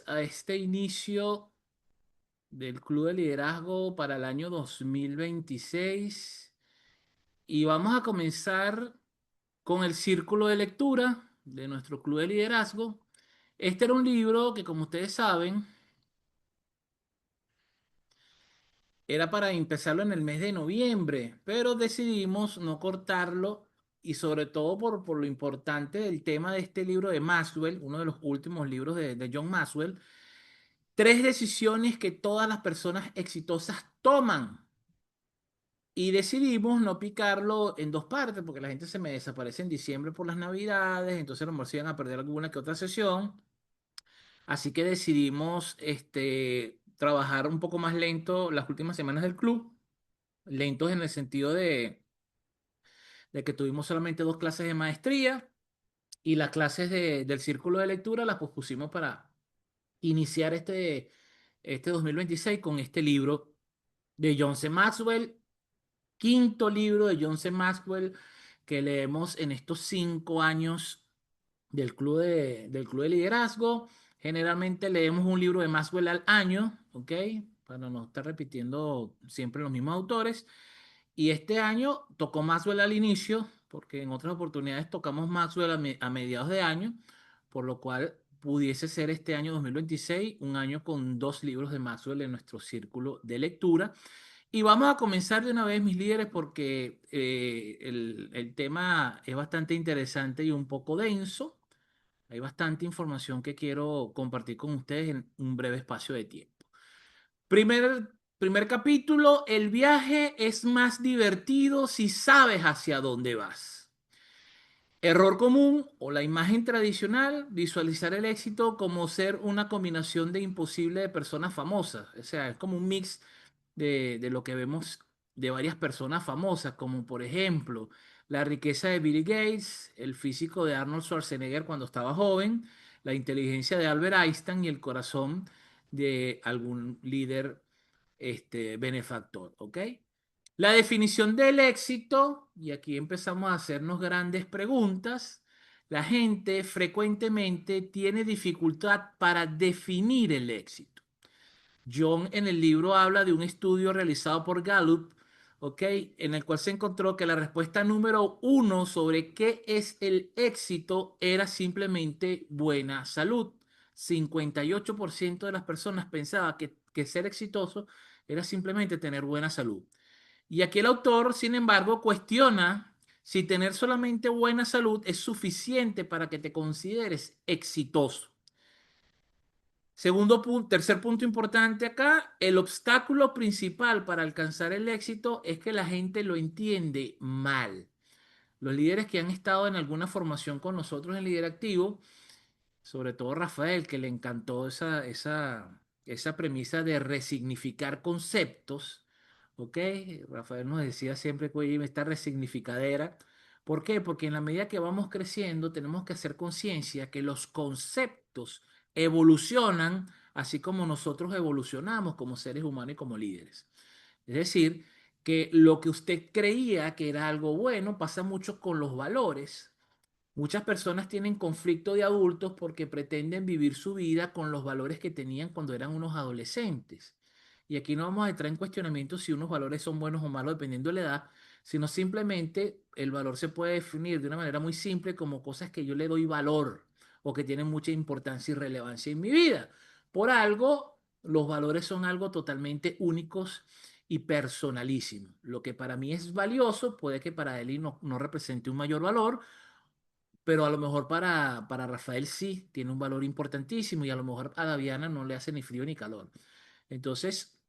a este inicio del Club de Liderazgo para el año 2026 y vamos a comenzar con el círculo de lectura de nuestro Club de Liderazgo. Este era un libro que, como ustedes saben, era para empezarlo en el mes de noviembre, pero decidimos no cortarlo y sobre todo por lo importante del tema de este libro de Maxwell, uno de los últimos libros de John Maxwell. Tres decisiones que todas las personas exitosas toman. Y decidimos no picarlo en dos partes porque la gente se me desaparece en diciembre por las Navidades, entonces a lo mejor se iban a perder alguna que otra sesión. Así que decidimos trabajar un poco más lento las últimas semanas del club. Lentos en el sentido de que tuvimos solamente dos clases de maestría y las clases del círculo de lectura las pospusimos para iniciar este 2026 con este libro de John C. Maxwell, quinto libro de John C. Maxwell que leemos en estos 5 años del club de liderazgo. Generalmente leemos un libro de Maxwell al año, ¿ok? Para no estar repitiendo siempre los mismos autores. Y este año tocó Maxwell al inicio, porque en otras oportunidades tocamos Maxwell a mediados de año, por lo cual pudiese ser este año 2026 un año con dos libros de Maxwell en nuestro círculo de lectura. Y vamos a comenzar de una vez, mis líderes, porque el tema es bastante interesante y un poco denso. Hay bastante información que quiero compartir con ustedes en un breve espacio de tiempo. Primer capítulo, el viaje es más divertido si sabes hacia dónde vas. Error común o la imagen tradicional, visualizar el éxito como ser una combinación de imposible de personas famosas. O sea, es como un mix de lo que vemos de varias personas famosas, como por ejemplo la riqueza de Bill Gates, el físico de Arnold Schwarzenegger cuando estaba joven, la inteligencia de Albert Einstein y el corazón de algún líder benefactor, ¿ok? La definición del éxito, y aquí empezamos a hacernos grandes preguntas. La gente frecuentemente tiene dificultad para definir el éxito. John en el libro habla de un estudio realizado por Gallup, ¿ok? En el cual se encontró que la respuesta número uno sobre qué es el éxito era simplemente buena salud. 58% de las personas pensaba que ser exitoso era simplemente tener buena salud. Y aquí el autor, sin embargo, cuestiona si tener solamente buena salud es suficiente para que te consideres exitoso. Tercer punto importante acá, el obstáculo principal para alcanzar el éxito es que la gente lo entiende mal. Los líderes que han estado en alguna formación con nosotros en Líder Activo, sobre todo Rafael, que le encantó esa premisa de resignificar conceptos, ¿ok? Rafael nos decía siempre que oye, esta resignificadera. ¿Por qué? Porque en la medida que vamos creciendo tenemos que hacer conciencia que los conceptos evolucionan así como nosotros evolucionamos como seres humanos y como líderes. Es decir, que lo que usted creía que era algo bueno pasa mucho con los valores. Muchas personas tienen conflicto de adultos porque pretenden vivir su vida con los valores que tenían cuando eran unos adolescentes. Y aquí no vamos a entrar en cuestionamiento si unos valores son buenos o malos dependiendo de la edad, sino simplemente el valor se puede definir de una manera muy simple como cosas que yo le doy valor o que tienen mucha importancia y relevancia en mi vida. Por algo, los valores son algo totalmente únicos y personalísimos. Lo que para mí es valioso puede que para él no represente un mayor valor, pero a lo mejor para Rafael sí tiene un valor importantísimo y a lo mejor a Daviana no le hace ni frío ni calor. Entonces,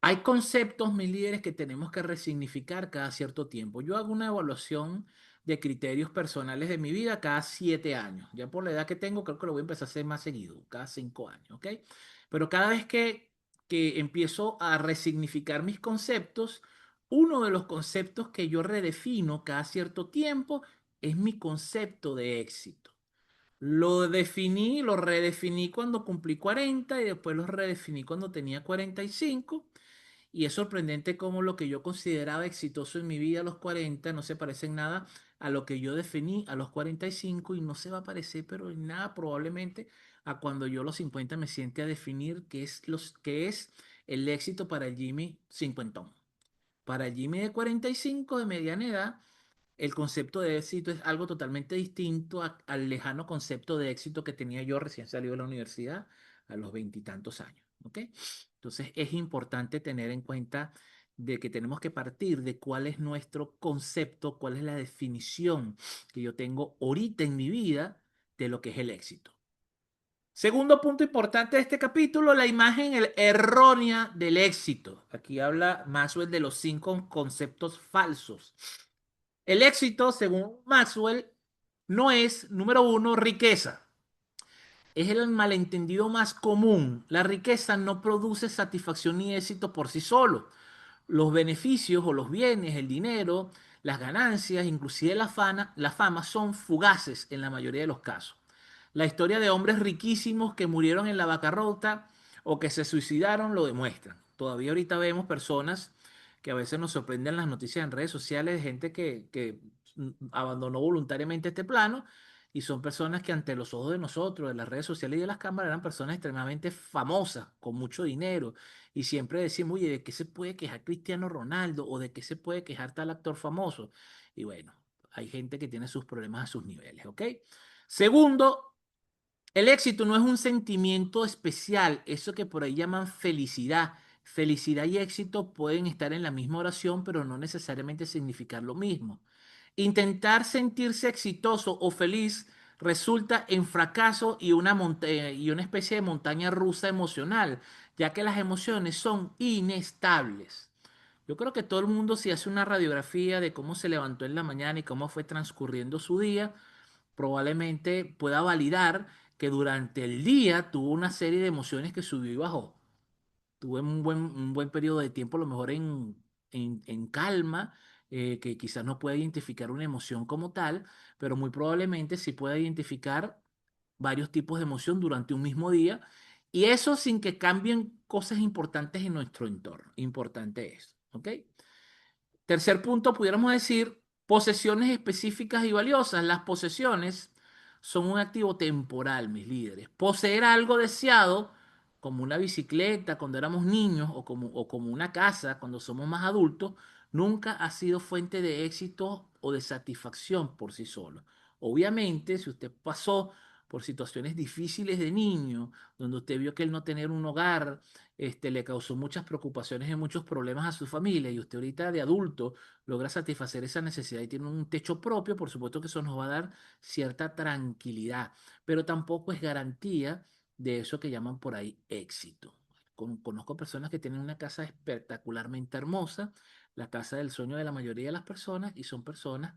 hay conceptos, mis líderes, que tenemos que resignificar cada cierto tiempo. Yo hago una evaluación de criterios personales de mi vida cada 7 años. Ya por la edad que tengo, creo que lo voy a empezar a hacer más seguido, cada 5 años, ¿ok? Pero cada vez que empiezo a resignificar mis conceptos, uno de los conceptos que yo redefino cada cierto tiempo es mi concepto de éxito. Lo definí, lo redefiní cuando cumplí 40 y después lo redefiní cuando tenía 45. Y es sorprendente cómo lo que yo consideraba exitoso en mi vida a los 40 no se parece en nada a lo que yo definí a los 45 y no se va a parecer, pero en nada probablemente a cuando yo a los 50 me siente a definir qué es el éxito para el Jimmy cincuentón. Para el Jimmy de 45 de mediana edad, el concepto de éxito es algo totalmente distinto al lejano concepto de éxito que tenía yo recién salido de la universidad a los veintitantos años. ¿Ok? Entonces es importante tener en cuenta de que tenemos que partir de cuál es nuestro concepto, cuál es la definición que yo tengo ahorita en mi vida de lo que es el éxito. Segundo punto importante de este capítulo, la imagen errónea del éxito. Aquí habla Maxwell de los 5 conceptos falsos. El éxito, según Maxwell, no es, número uno, riqueza. Es el malentendido más común. La riqueza no produce satisfacción ni éxito por sí solo. Los beneficios o los bienes, el dinero, las ganancias, inclusive la fama son fugaces en la mayoría de los casos. La historia de hombres riquísimos que murieron en la bancarrota o que se suicidaron lo demuestran. Todavía ahorita vemos personas que a veces nos sorprenden las noticias en redes sociales de gente que abandonó voluntariamente este plano y son personas que ante los ojos de nosotros, de las redes sociales y de las cámaras, eran personas extremadamente famosas, con mucho dinero. Y siempre decimos, oye, ¿de qué se puede quejar Cristiano Ronaldo? ¿O de qué se puede quejar tal actor famoso? Y bueno, hay gente que tiene sus problemas a sus niveles, ¿ok? Segundo, el éxito no es un sentimiento especial, eso que por ahí llaman felicidad. Felicidad y éxito pueden estar en la misma oración, pero no necesariamente significar lo mismo. Intentar sentirse exitoso o feliz resulta en fracaso y una especie de montaña rusa emocional, ya que las emociones son inestables. Yo creo que todo el mundo, si hace una radiografía de cómo se levantó en la mañana y cómo fue transcurriendo su día, probablemente pueda validar que durante el día tuvo una serie de emociones que subió y bajó. Tuve un buen periodo de tiempo, a lo mejor en calma, que quizás no pueda identificar una emoción como tal, pero muy probablemente sí pueda identificar varios tipos de emoción durante un mismo día, y eso sin que cambien cosas importantes en nuestro entorno. Importante es, ¿ok? Tercer punto, pudiéramos decir, posesiones específicas y valiosas. Las posesiones son un activo temporal, mis líderes. Poseer algo deseado, como una bicicleta cuando éramos niños o como una casa cuando somos más adultos, nunca ha sido fuente de éxito o de satisfacción por sí solo. Obviamente, si usted pasó por situaciones difíciles de niño, donde usted vio que el no tener un hogar, le causó muchas preocupaciones y muchos problemas a su familia y usted ahorita de adulto logra satisfacer esa necesidad y tiene un techo propio, por supuesto que eso nos va a dar cierta tranquilidad, pero tampoco es garantía de eso que llaman por ahí éxito. Conozco personas que tienen una casa espectacularmente hermosa, la casa del sueño de la mayoría de las personas, y son personas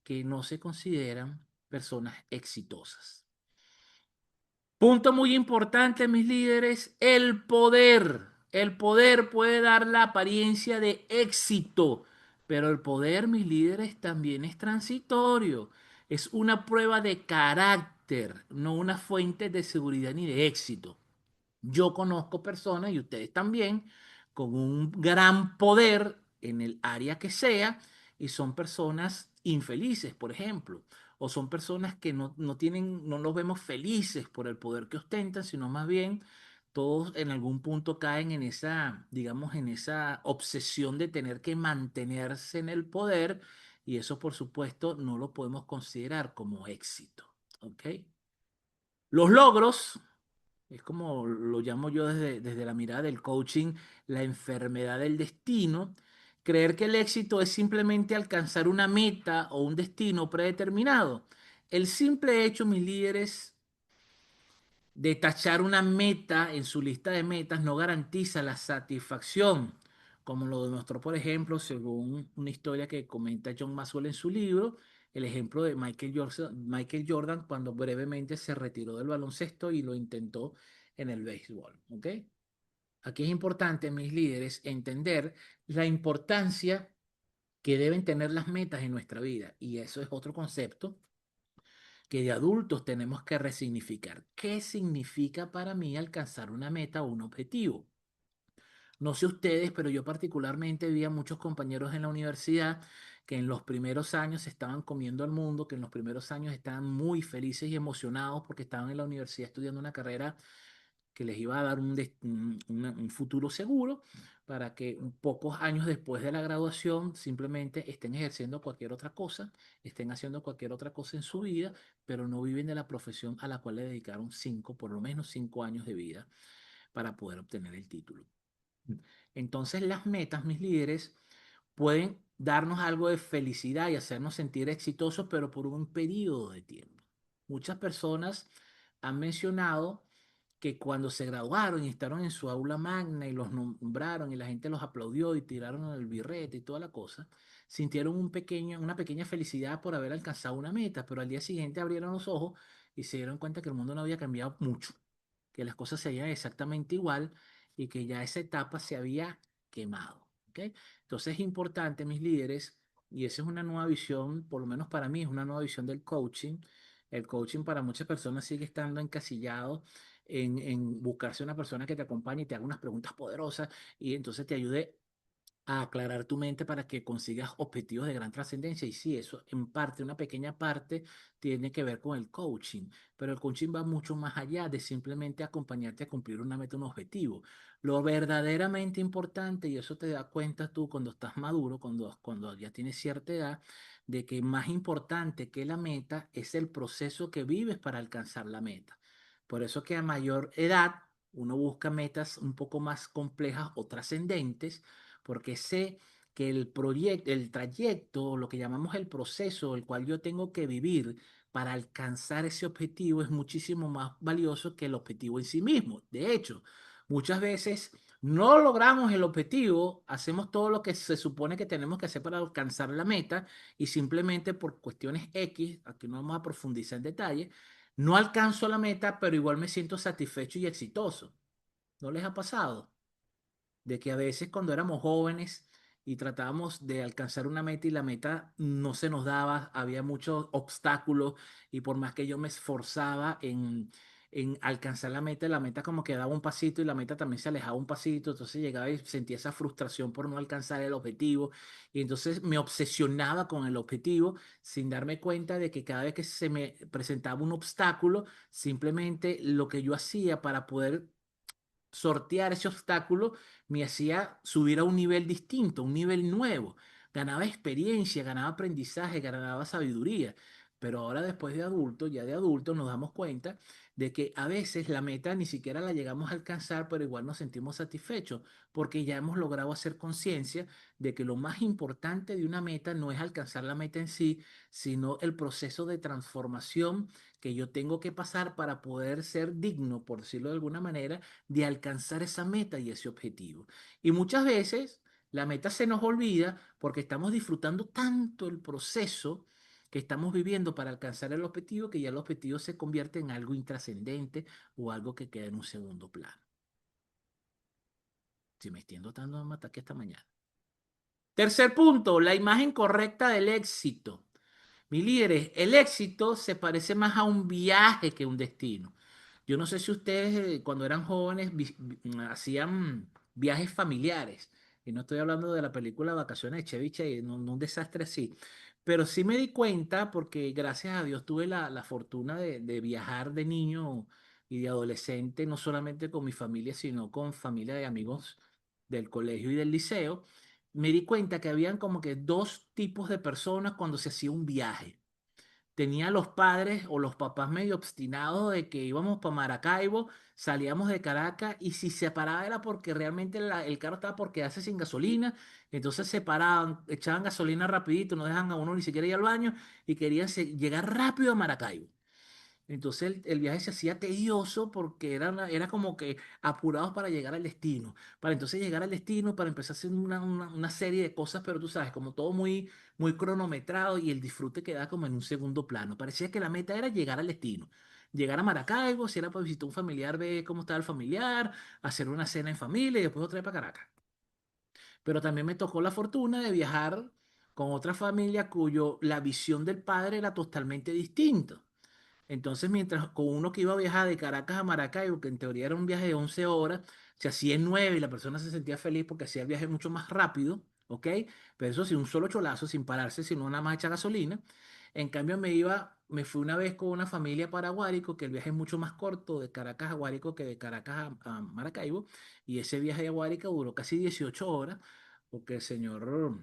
que no se consideran personas exitosas. Punto muy importante, mis líderes, el poder. El poder puede dar la apariencia de éxito, pero el poder, mis líderes, también es transitorio. Es una prueba de carácter, no una fuente de seguridad ni de éxito. Yo conozco personas, y ustedes también, con un gran poder en el área que sea, y son personas infelices, por ejemplo, o son personas que no tienen, no los vemos felices por el poder que ostentan, sino más bien todos en algún punto caen en esa, digamos, en esa obsesión de tener que mantenerse en el poder, y eso, por supuesto, no lo podemos considerar como éxito, ¿ok? Los logros es como lo llamo yo desde la mirada del coaching, la enfermedad del destino. Creer que el éxito es simplemente alcanzar una meta o un destino predeterminado. El simple hecho, mis líderes, de tachar una meta en su lista de metas no garantiza la satisfacción, como lo demostró, por ejemplo, según una historia que comenta John Maxwell en su libro, el ejemplo de Michael Jordan cuando brevemente se retiró del baloncesto y lo intentó en el béisbol. ¿Ok? Aquí es importante, mis líderes, entender la importancia que deben tener las metas en nuestra vida. Y eso es otro concepto que de adultos tenemos que resignificar. ¿Qué significa para mí alcanzar una meta o un objetivo? No sé ustedes, pero yo particularmente vi a muchos compañeros en la universidad que en los primeros años se estaban comiendo al mundo, que en los primeros años estaban muy felices y emocionados porque estaban en la universidad estudiando una carrera que les iba a dar un futuro seguro para que pocos años después de la graduación simplemente estén ejerciendo cualquier otra cosa, estén haciendo cualquier otra cosa en su vida, pero no viven de la profesión a la cual le dedicaron cinco, por lo menos 5 años de vida para poder obtener el título. Entonces las metas, mis líderes, pueden darnos algo de felicidad y hacernos sentir exitosos, pero por un periodo de tiempo. Muchas personas han mencionado que cuando se graduaron y estaban en su aula magna y los nombraron y la gente los aplaudió y tiraron el birrete y toda la cosa, sintieron una pequeña felicidad por haber alcanzado una meta, pero al día siguiente abrieron los ojos y se dieron cuenta que el mundo no había cambiado mucho, que las cosas seguían exactamente igual y que ya esa etapa se había quemado. ¿Ok? Entonces es importante, mis líderes, y esa es una nueva visión, por lo menos para mí, es una nueva visión del coaching. El coaching para muchas personas sigue estando encasillado en buscarse una persona que te acompañe y te haga unas preguntas poderosas y entonces te ayude a aclarar tu mente para que consigas objetivos de gran trascendencia. Y sí, eso en parte, una pequeña parte, tiene que ver con el coaching, pero el coaching va mucho más allá de simplemente acompañarte a cumplir una meta, un objetivo. Lo verdaderamente importante, y eso te das cuenta tú cuando estás maduro, cuando ya tienes cierta edad, de que más importante que la meta es el proceso que vives para alcanzar la meta. Por eso que a mayor edad uno busca metas un poco más complejas o trascendentes porque sé que el proyecto, el trayecto, lo que llamamos el proceso, el cual yo tengo que vivir para alcanzar ese objetivo es muchísimo más valioso que el objetivo en sí mismo. De hecho, muchas veces no logramos el objetivo, hacemos todo lo que se supone que tenemos que hacer para alcanzar la meta y simplemente por cuestiones X, aquí no vamos a profundizar en detalle, no alcanzo la meta, pero igual me siento satisfecho y exitoso. ¿No les ha pasado? De que a veces cuando éramos jóvenes y tratábamos de alcanzar una meta y la meta no se nos daba, había muchos obstáculos y por más que yo me esforzaba en alcanzar la meta como que daba un pasito y la meta también se alejaba un pasito, entonces llegaba y sentía esa frustración por no alcanzar el objetivo y entonces me obsesionaba con el objetivo sin darme cuenta de que cada vez que se me presentaba un obstáculo, simplemente lo que yo hacía para poder sortear ese obstáculo me hacía subir a un nivel distinto, un nivel nuevo. Ganaba experiencia, ganaba aprendizaje, ganaba sabiduría. Pero ahora después de adulto, ya de adulto, nos damos cuenta de que a veces la meta ni siquiera la llegamos a alcanzar, pero igual nos sentimos satisfechos porque ya hemos logrado hacer conciencia de que lo más importante de una meta no es alcanzar la meta en sí, sino el proceso de transformación que yo tengo que pasar para poder ser digno, por decirlo de alguna manera, de alcanzar esa meta y ese objetivo. Y muchas veces la meta se nos olvida porque estamos disfrutando tanto el proceso que estamos viviendo para alcanzar el objetivo que ya el objetivo se convierte en algo intrascendente o algo que queda en un segundo plano. Si me extiendo tanto, me ataque esta mañana. Tercer punto, la imagen correcta del éxito. Mi líderes, el éxito se parece más a un viaje que un destino. Yo no sé si ustedes cuando eran jóvenes hacían viajes familiares. Y no estoy hablando de la película Vacaciones de Chevy Chase, no, no un desastre así. Pero sí me di cuenta porque gracias a Dios tuve la fortuna de viajar de niño y de adolescente, no solamente con mi familia, sino con familia de amigos del colegio y del liceo. Me di cuenta que habían como que dos tipos de personas cuando se hacía un viaje. Tenía los padres o los papás medio obstinados de que íbamos para Maracaibo, salíamos de Caracas y si se paraba era porque realmente el carro estaba por quedarse sin gasolina, entonces se paraban, echaban gasolina rapidito, no dejan a uno ni siquiera ir al baño y querían llegar rápido a Maracaibo. Entonces el viaje se hacía tedioso porque era como que apurados para llegar al destino, para entonces llegar al destino, para empezar a hacer una serie de cosas, pero tú sabes, como todo muy, muy cronometrado y el disfrute queda como en un segundo plano. Parecía que la meta era llegar al destino, llegar a Maracaibo, si era para visitar un familiar, ver cómo estaba el familiar, hacer una cena en familia y después otra vez para Caracas. Pero también me tocó la fortuna de viajar con otra familia cuyo la visión del padre era totalmente distinta. Entonces, mientras con uno que iba a viajar de Caracas a Maracaibo, que en teoría era un viaje de 11 horas, se hacía en 9 y la persona se sentía feliz porque hacía el viaje mucho más rápido, ¿ok? Pero eso sí, un solo cholazo, sin pararse, sino nada más echar gasolina. En cambio, me fui una vez con una familia para Guárico, que el viaje es mucho más corto de Caracas a Guárico que de Caracas a Maracaibo, y ese viaje a Guárico duró casi 18 horas, porque el señor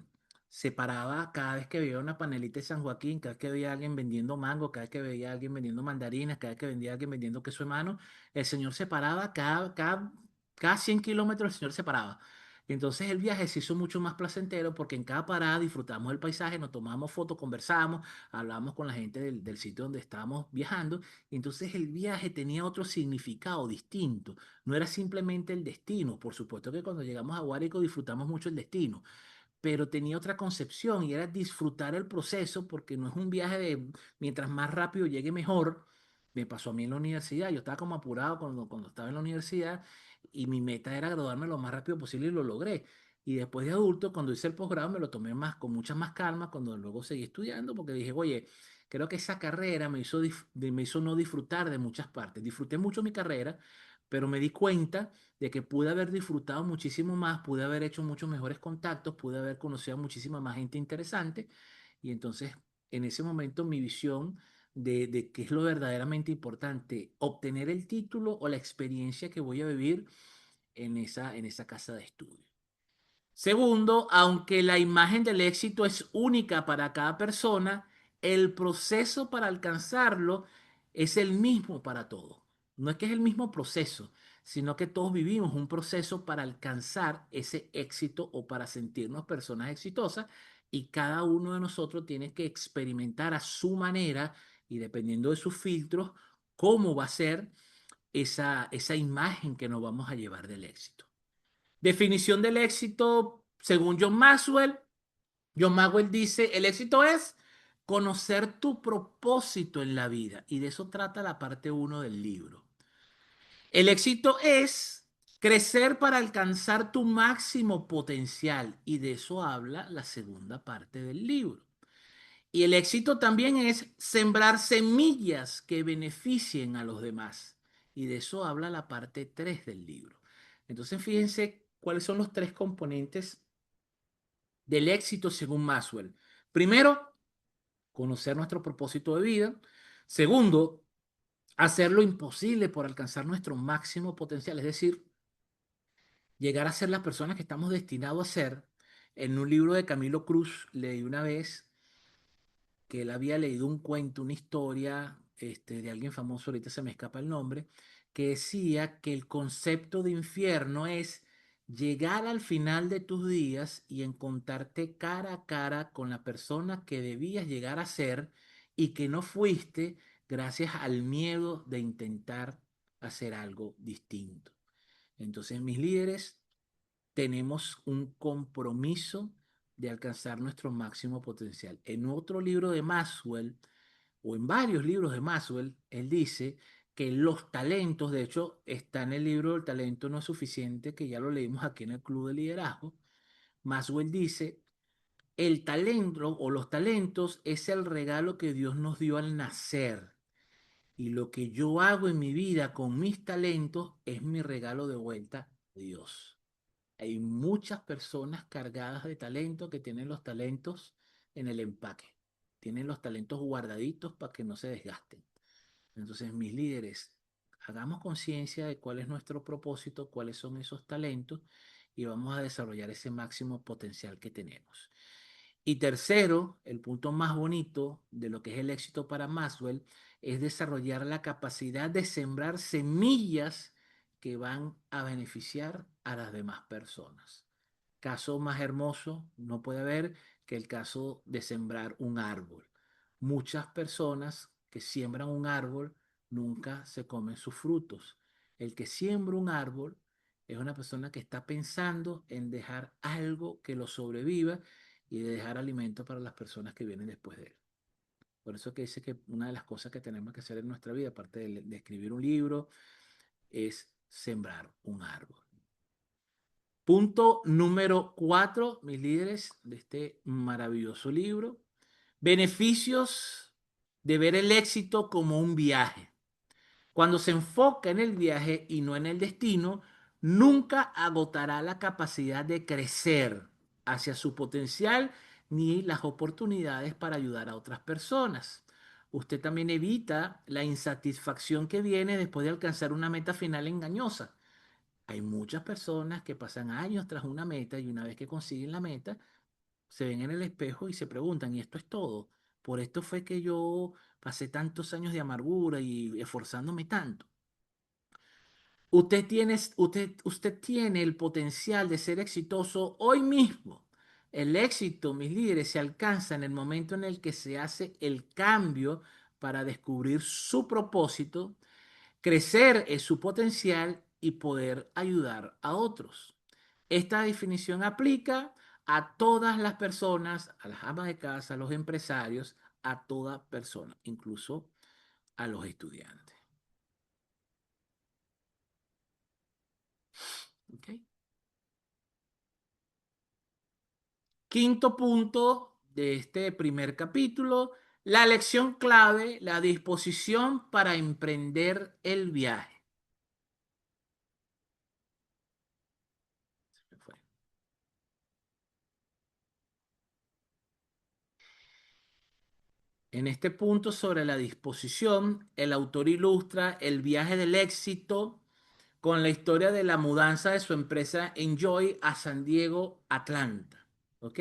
se paraba cada vez que veía una panelita de San Joaquín, cada vez que veía a alguien vendiendo mango, cada vez que veía a alguien vendiendo mandarinas, cada vez que veía a alguien vendiendo queso de mano, el señor se paraba cada 100 kilómetros, el señor se paraba. Y entonces el viaje se hizo mucho más placentero porque en cada parada disfrutamos del paisaje, nos tomamos fotos, conversamos, hablamos con la gente del sitio donde estábamos viajando. Y entonces el viaje tenía otro significado distinto. No era simplemente el destino. Por supuesto que cuando llegamos a Guárico disfrutamos mucho el destino, pero tenía otra concepción y era disfrutar el proceso porque no es un viaje de mientras más rápido llegue mejor. Me pasó a mí en la universidad, yo estaba como apurado cuando estaba en la universidad y mi meta era graduarme lo más rápido posible y lo logré. Y después de adulto, cuando hice el posgrado, me lo tomé más, con mucha más calma, cuando luego seguí estudiando, porque dije, oye, creo que esa carrera me hizo no disfrutar de muchas partes. Disfruté mucho mi carrera, pero me di cuenta de que pude haber disfrutado muchísimo más, pude haber hecho muchos mejores contactos, pude haber conocido a muchísima más gente interesante. Y entonces, en ese momento, mi visión de qué es lo verdaderamente importante, obtener el título o la experiencia que voy a vivir en esa casa de estudio. Segundo, aunque la imagen del éxito es única para cada persona, el proceso para alcanzarlo es el mismo para todos. No es que es el mismo proceso, sino que todos vivimos un proceso para alcanzar ese éxito o para sentirnos personas exitosas, y cada uno de nosotros tiene que experimentar a su manera y dependiendo de sus filtros, cómo va a ser esa imagen que nos vamos a llevar del éxito. Definición del éxito, según John Maxwell. John Maxwell dice, el éxito es conocer tu propósito en la vida. Y de eso trata la parte uno del libro. El éxito es crecer para alcanzar tu máximo potencial. Y de eso habla la segunda parte del libro. Y el éxito también es sembrar semillas que beneficien a los demás. Y de eso habla la parte 3 del libro. Entonces, fíjense cuáles son los tres componentes del éxito según Maxwell. Primero, conocer nuestro propósito de vida. Segundo, hacer lo imposible por alcanzar nuestro máximo potencial, es decir, llegar a ser las personas que estamos destinados a ser. En un libro de Camilo Cruz leí una vez que él había leído un cuento, una historia de alguien famoso, ahorita se me escapa el nombre, que decía que el concepto de infierno es llegar al final de tus días y encontrarte cara a cara con la persona que debías llegar a ser y que no fuiste gracias al miedo de intentar hacer algo distinto. Entonces, mis líderes, tenemos un compromiso de alcanzar nuestro máximo potencial. En otro libro de Maxwell, o en varios libros de Maxwell, él dice que los talentos, de hecho, está en el libro El talento no es suficiente, que ya lo leímos aquí en el Club de Liderazgo. Maxwell dice, el talento o los talentos es el regalo que Dios nos dio al nacer. Y lo que yo hago en mi vida con mis talentos es mi regalo de vuelta a Dios. Hay muchas personas cargadas de talento que tienen los talentos en el empaque. Tienen los talentos guardaditos para que no se desgasten. Entonces, mis líderes, hagamos conciencia de cuál es nuestro propósito, cuáles son esos talentos y vamos a desarrollar ese máximo potencial que tenemos. Y tercero, el punto más bonito de lo que es el éxito para Maxwell es desarrollar la capacidad de sembrar semillas que van a beneficiar a las demás personas. Caso más hermoso no puede haber que el caso de sembrar un árbol. Muchas personas que siembran un árbol nunca se comen sus frutos. El que siembra un árbol es una persona que está pensando en dejar algo que lo sobreviva y de dejar alimento para las personas que vienen después de él. Por eso que dice que una de las cosas que tenemos que hacer en nuestra vida, aparte de escribir un libro, es sembrar un árbol. Punto número 4, mis líderes, de este maravilloso libro. Beneficios de ver el éxito como un viaje. Cuando se enfoca en el viaje y no en el destino, nunca agotará la capacidad de crecer hacia su potencial ni las oportunidades para ayudar a otras personas. Usted también evita la insatisfacción que viene después de alcanzar una meta final engañosa. Hay muchas personas que pasan años tras una meta y una vez que consiguen la meta, se ven en el espejo y se preguntan, ¿y esto es todo? Por esto fue que yo pasé tantos años de amargura y esforzándome tanto. Usted tiene el potencial de ser exitoso hoy mismo. El éxito, mis líderes, se alcanza en el momento en el que se hace el cambio para descubrir su propósito, crecer en su potencial y poder ayudar a otros. Esta definición aplica a todas las personas, a las amas de casa, a los empresarios, a toda persona, incluso a los estudiantes. ¿Ok? Quinto punto de este primer capítulo, la lección clave, la disposición para emprender el viaje. Se me fue. En este punto sobre la disposición, el autor ilustra el viaje del éxito con la historia de la mudanza de su empresa Enjoy a San Diego, Atlanta. ¿Ok?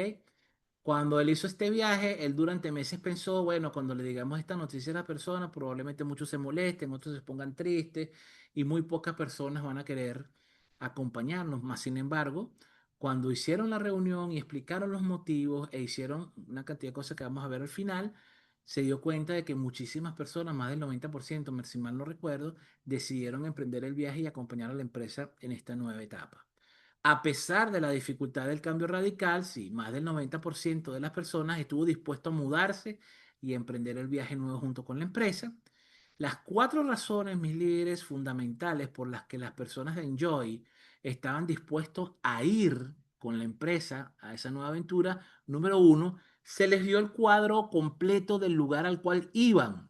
Cuando él hizo este viaje, él durante meses pensó, bueno, cuando le digamos esta noticia a la persona, probablemente muchos se molesten, otros se pongan tristes y muy pocas personas van a querer acompañarnos. Más sin embargo, cuando hicieron la reunión y explicaron los motivos e hicieron una cantidad de cosas que vamos a ver al final, se dio cuenta de que muchísimas personas, más del 90%, si mal no recuerdo, decidieron emprender el viaje y acompañar a la empresa en esta nueva etapa. A pesar de la dificultad del cambio radical, sí, más del 90% de las personas estuvo dispuesto a mudarse y emprender el viaje nuevo junto con la empresa. Las cuatro razones, mis líderes, fundamentales por las que las personas de Enjoy estaban dispuestos a ir con la empresa a esa nueva aventura. Número uno, se les dio el cuadro completo del lugar al cual iban.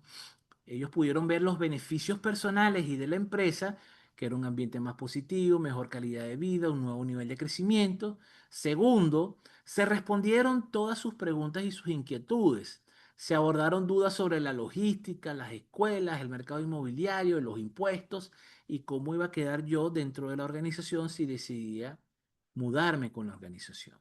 Ellos pudieron ver los beneficios personales y de la empresa, que era un ambiente más positivo, mejor calidad de vida, un nuevo nivel de crecimiento. Segundo, se respondieron todas sus preguntas y sus inquietudes. Se abordaron dudas sobre la logística, las escuelas, el mercado inmobiliario, los impuestos y cómo iba a quedar yo dentro de la organización si decidía mudarme con la organización.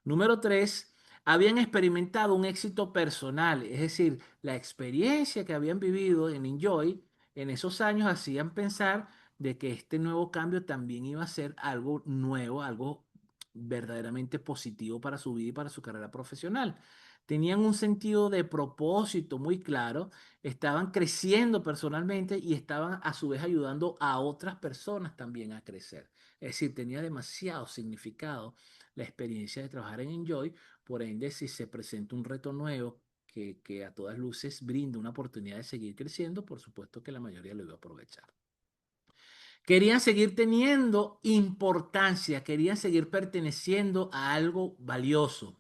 Número tres, habían experimentado un éxito personal, es decir, la experiencia que habían vivido en Enjoy en esos años hacían pensar de que este nuevo cambio también iba a ser algo nuevo, algo verdaderamente positivo para su vida y para su carrera profesional. Tenían un sentido de propósito muy claro, estaban creciendo personalmente y estaban a su vez ayudando a otras personas también a crecer. Es decir, tenía demasiado significado la experiencia de trabajar en Enjoy. Por ende, si se presenta un reto nuevo que a todas luces brinda una oportunidad de seguir creciendo, por supuesto que la mayoría lo iba a aprovechar. Querían seguir teniendo importancia, querían seguir perteneciendo a algo valioso.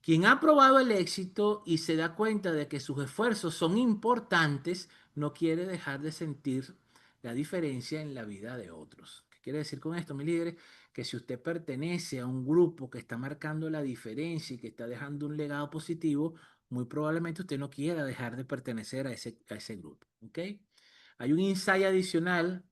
Quien ha probado el éxito y se da cuenta de que sus esfuerzos son importantes, no quiere dejar de sentir la diferencia en la vida de otros. ¿Qué quiere decir con esto, mis líderes? Que si usted pertenece a un grupo que está marcando la diferencia y que está dejando un legado positivo, muy probablemente usted no quiera dejar de pertenecer a ese grupo. ¿Ok? Hay un insight adicional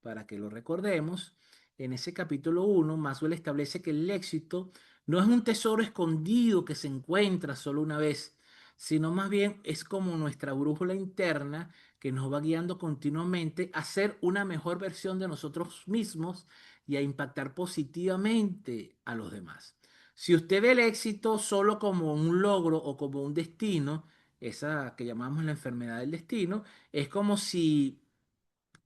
para que lo recordemos. En ese capítulo 1, Maxwell establece que el éxito no es un tesoro escondido que se encuentra solo una vez, sino más bien es como nuestra brújula interna que nos va guiando continuamente a ser una mejor versión de nosotros mismos y a impactar positivamente a los demás. Si usted ve el éxito solo como un logro o como un destino, esa que llamamos la enfermedad del destino, es como si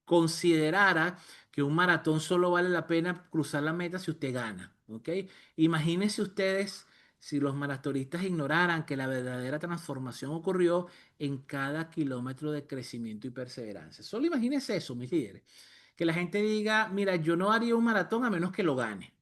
considerara que un maratón solo vale la pena cruzar la meta si usted gana, ¿ok? Imagínense ustedes si los maratonistas ignoraran que la verdadera transformación ocurrió en cada kilómetro de crecimiento y perseverancia. Solo imagínense eso, mis líderes. Que la gente diga, mira, yo no haría un maratón a menos que lo gane.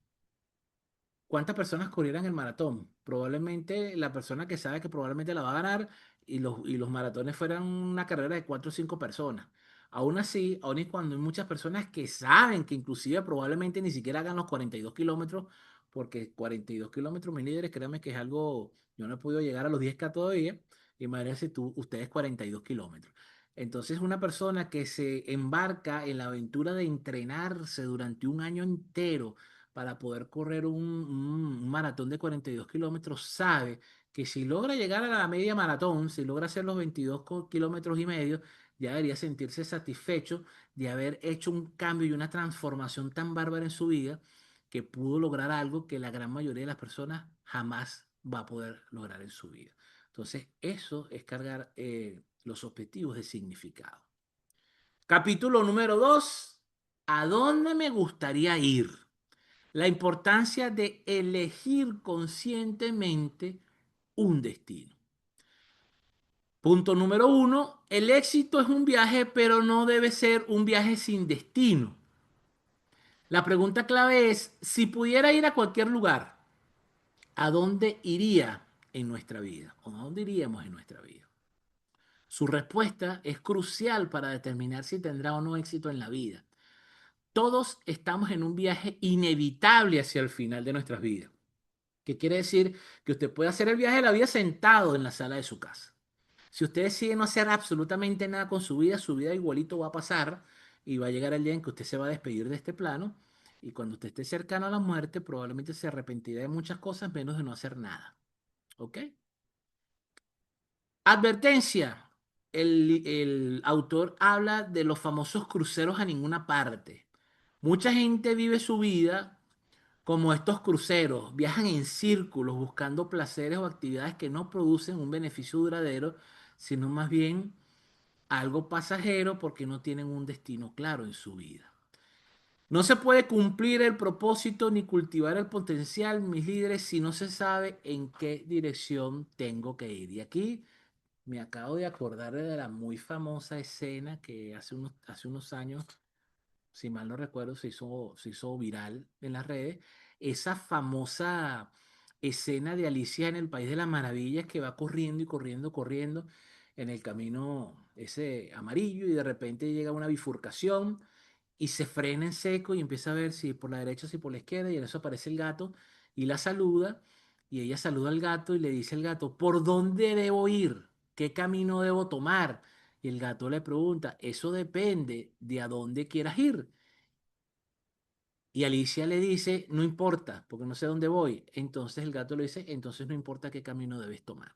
¿Cuántas personas corrieran el maratón? Probablemente la persona que sabe que probablemente la va a ganar y los maratones fueran una carrera de 4 o 5 personas. Aún así, aún y cuando hay muchas personas que saben que inclusive probablemente ni siquiera hagan los 42 kilómetros, porque 42 kilómetros, mis líderes, créanme que es algo, yo no he podido llegar a los 10K todavía, imagínense tú, ustedes 42 kilómetros. Entonces, una persona que se embarca en la aventura de entrenarse durante un año entero para poder correr un maratón de 42 kilómetros sabe que si logra llegar a la media maratón, si logra hacer los 22 kilómetros y medio, ya debería sentirse satisfecho de haber hecho un cambio y una transformación tan bárbara en su vida que pudo lograr algo que la gran mayoría de las personas jamás va a poder lograr en su vida. Entonces, eso es cargar los objetivos de significado. Capítulo número 2. ¿A dónde me gustaría ir? La importancia de elegir conscientemente un destino. Punto número 1. El éxito es un viaje, pero no debe ser un viaje sin destino. La pregunta clave es, si pudiera ir a cualquier lugar, ¿a dónde iría en nuestra vida? ¿O a dónde iríamos en nuestra vida? Su respuesta es crucial para determinar si tendrá o no éxito en la vida. Todos estamos en un viaje inevitable hacia el final de nuestras vidas. ¿Qué quiere decir? Que usted puede hacer el viaje de la vida sentado en la sala de su casa. Si usted decide no hacer absolutamente nada con su vida igualito va a pasar y va a llegar el día en que usted se va a despedir de este plano y cuando usted esté cercano a la muerte probablemente se arrepentirá de muchas cosas menos de no hacer nada. ¿Ok? Advertencia. El autor habla de los famosos cruceros a ninguna parte. Mucha gente vive su vida como estos cruceros, viajan en círculos buscando placeres o actividades que no producen un beneficio duradero, sino más bien algo pasajero porque no tienen un destino claro en su vida. No se puede cumplir el propósito ni cultivar el potencial, mis líderes, si no se sabe en qué dirección tengo que ir. Y aquí me acabo de acordar de la muy famosa escena que hace unos años, si mal no recuerdo, se hizo viral en las redes. Esa famosa escena de Alicia en el País de las Maravillas que va corriendo y corriendo, corriendo en el camino ese amarillo y de repente llega a una bifurcación y se frena en seco y empieza a ver si por la derecha, si por la izquierda y en eso aparece el gato y la saluda y ella saluda al gato y le dice al gato, ¿por dónde debo ir? ¿Qué camino debo tomar? Y el gato le pregunta, eso depende de a dónde quieras ir. Y Alicia le dice, no importa, porque no sé dónde voy. Entonces el gato le dice, entonces no importa qué camino debes tomar.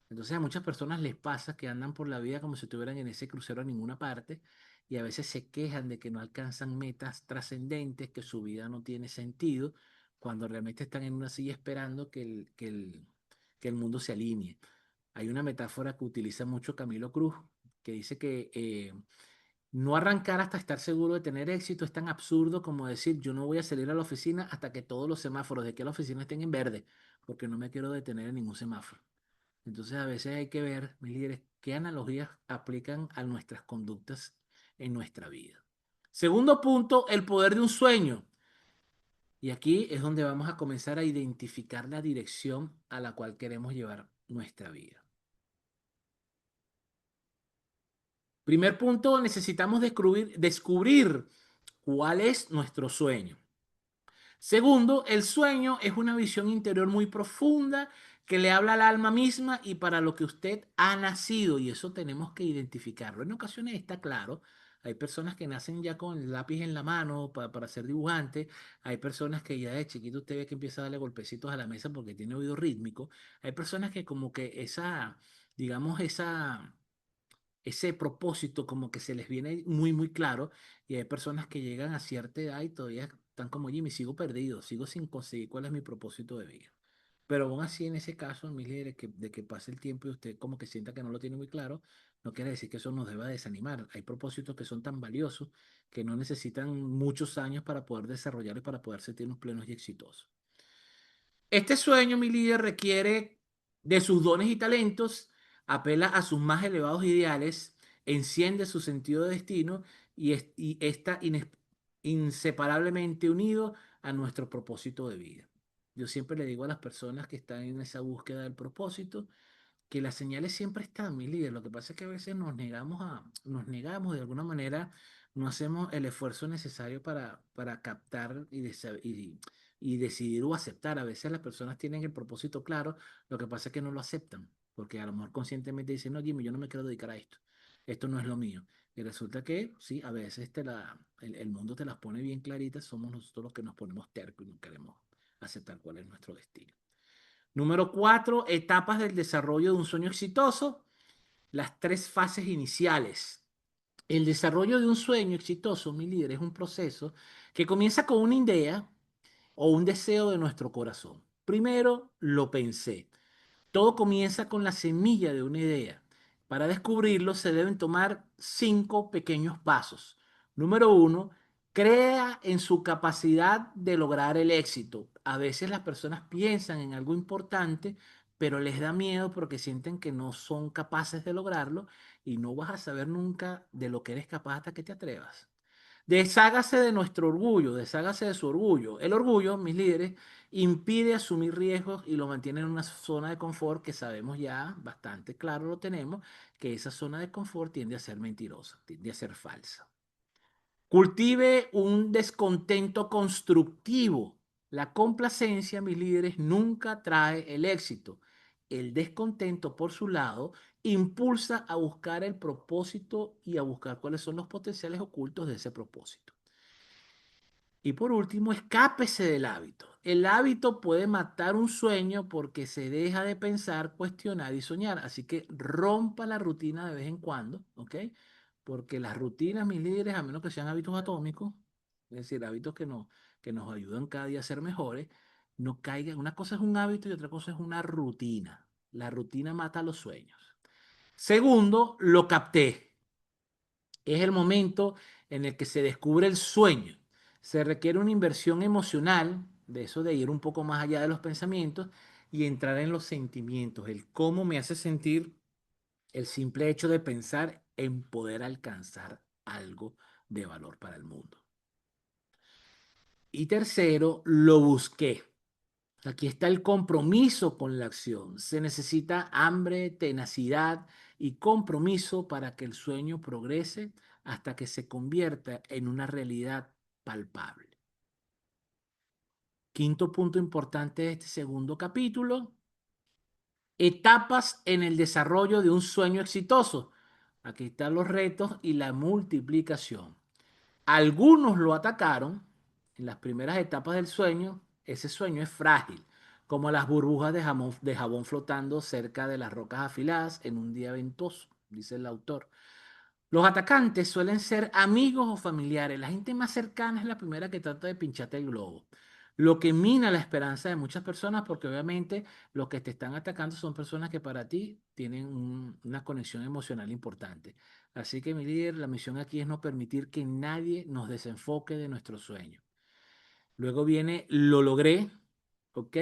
Entonces a muchas personas les pasa que andan por la vida como si estuvieran en ese crucero a ninguna parte y a veces se quejan de que no alcanzan metas trascendentes, que su vida no tiene sentido, cuando realmente están en una silla esperando que el mundo se alinee. Hay una metáfora que utiliza mucho Camilo Cruz, que dice que no arrancar hasta estar seguro de tener éxito es tan absurdo como decir yo no voy a salir a la oficina hasta que todos los semáforos de aquí a la oficina estén en verde, porque no me quiero detener en ningún semáforo. Entonces a veces hay que ver, mis líderes, qué analogías aplican a nuestras conductas en nuestra vida. Segundo punto, el poder de un sueño. Y aquí es donde vamos a comenzar a identificar la dirección a la cual queremos llevar nuestra vida. Primer punto, necesitamos descubrir cuál es nuestro sueño. Segundo, el sueño es una visión interior muy profunda que le habla al alma misma y para lo que usted ha nacido, y eso tenemos que identificarlo. En ocasiones está claro, hay personas que nacen ya con el lápiz en la mano para ser dibujante, hay personas que ya de chiquito usted ve que empieza a darle golpecitos a la mesa porque tiene oído rítmico, hay personas que como que digamos, ese propósito como que se les viene muy, muy claro y hay personas que llegan a cierta edad y todavía están como Jimmy, sigo perdido, sigo sin conseguir cuál es mi propósito de vida. Pero aún así, en ese caso, mis líderes, de que pase el tiempo y usted como que sienta que no lo tiene muy claro, no quiere decir que eso nos deba desanimar. Hay propósitos que son tan valiosos que no necesitan muchos años para poder desarrollar y para poder sentirnos plenos y exitosos. Este sueño, mi líder, requiere de sus dones y talentos, apela a sus más elevados ideales, enciende su sentido de destino y está inseparablemente unido a nuestro propósito de vida. Yo siempre le digo a las personas que están en esa búsqueda del propósito que las señales siempre están, mi líder. Lo que pasa es que a veces nos negamos de alguna manera, no hacemos el esfuerzo necesario para captar y decidir o aceptar. A veces las personas tienen el propósito claro, lo que pasa es que no lo aceptan, porque a lo mejor conscientemente dicen, no, Jimmy, yo no me quiero dedicar a esto, esto no es lo mío. Y resulta que, sí, a veces el mundo te las pone bien claritas, somos nosotros los que nos ponemos tercos y no queremos aceptar cuál es nuestro destino. Número 4, etapas del desarrollo de un sueño exitoso. Las tres fases iniciales. El desarrollo de un sueño exitoso, mi líder, es un proceso que comienza con una idea o un deseo de nuestro corazón. Primero lo pensé. Todo comienza con la semilla de una idea. Para descubrirlo se deben tomar 5 pequeños pasos. Número 1, crea en su capacidad de lograr el éxito. A veces las personas piensan en algo importante, pero les da miedo porque sienten que no son capaces de lograrlo y no vas a saber nunca de lo que eres capaz hasta que te atrevas. Deshágase de nuestro orgullo, deshágase de su orgullo. El orgullo, mis líderes, impide asumir riesgos y lo mantiene en una zona de confort que sabemos ya, bastante claro lo tenemos, que esa zona de confort tiende a ser mentirosa, tiende a ser falsa. Cultive un descontento constructivo. La complacencia, mis líderes, nunca trae el éxito. El descontento, por su lado, impulsa a buscar el propósito y a buscar cuáles son los potenciales ocultos de ese propósito. Y por último, escápese del hábito. El hábito puede matar un sueño porque se deja de pensar, cuestionar y soñar. Así que rompa la rutina de vez en cuando, ¿ok? Porque las rutinas, mis líderes, a menos que sean hábitos atómicos, es decir, hábitos que nos ayudan cada día a ser mejores, no caigan. Una cosa es un hábito y otra cosa es una rutina. La rutina mata los sueños. Segundo, lo capté. Es el momento en el que se descubre el sueño. Se requiere una inversión emocional, de eso de ir un poco más allá de los pensamientos y entrar en los sentimientos, el cómo me hace sentir el simple hecho de pensar en poder alcanzar algo de valor para el mundo. Y tercero, lo busqué. Aquí está el compromiso con la acción. Se necesita hambre, tenacidad y compromiso para que el sueño progrese hasta que se convierta en una realidad palpable. Quinto punto importante de este segundo capítulo, etapas en el desarrollo de un sueño exitoso. Aquí están los retos y la multiplicación. Algunos lo atacaron en las primeras etapas del sueño. Ese sueño es frágil, como las burbujas de jabón flotando cerca de las rocas afiladas en un día ventoso, dice el autor. Los atacantes suelen ser amigos o familiares. La gente más cercana es la primera que trata de pincharte el globo. Lo que mina la esperanza de muchas personas, porque obviamente los que te están atacando son personas que para ti tienen una conexión emocional importante. Así que mi líder, la misión aquí es no permitir que nadie nos desenfoque de nuestro sueño. Luego viene, lo logré, ¿ok?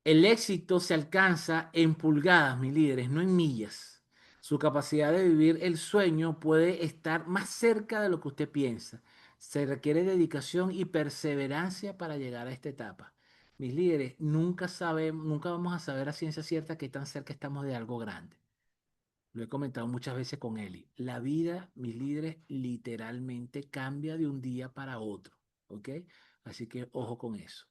El éxito se alcanza en pulgadas, mis líderes, no en millas. Su capacidad de vivir el sueño puede estar más cerca de lo que usted piensa. Se requiere dedicación y perseverancia para llegar a esta etapa. Mis líderes, nunca vamos a saber a ciencia cierta qué tan cerca estamos de algo grande. Lo he comentado muchas veces con Eli. La vida, mis líderes, literalmente cambia de un día para otro, ¿ok? Así que ojo con eso.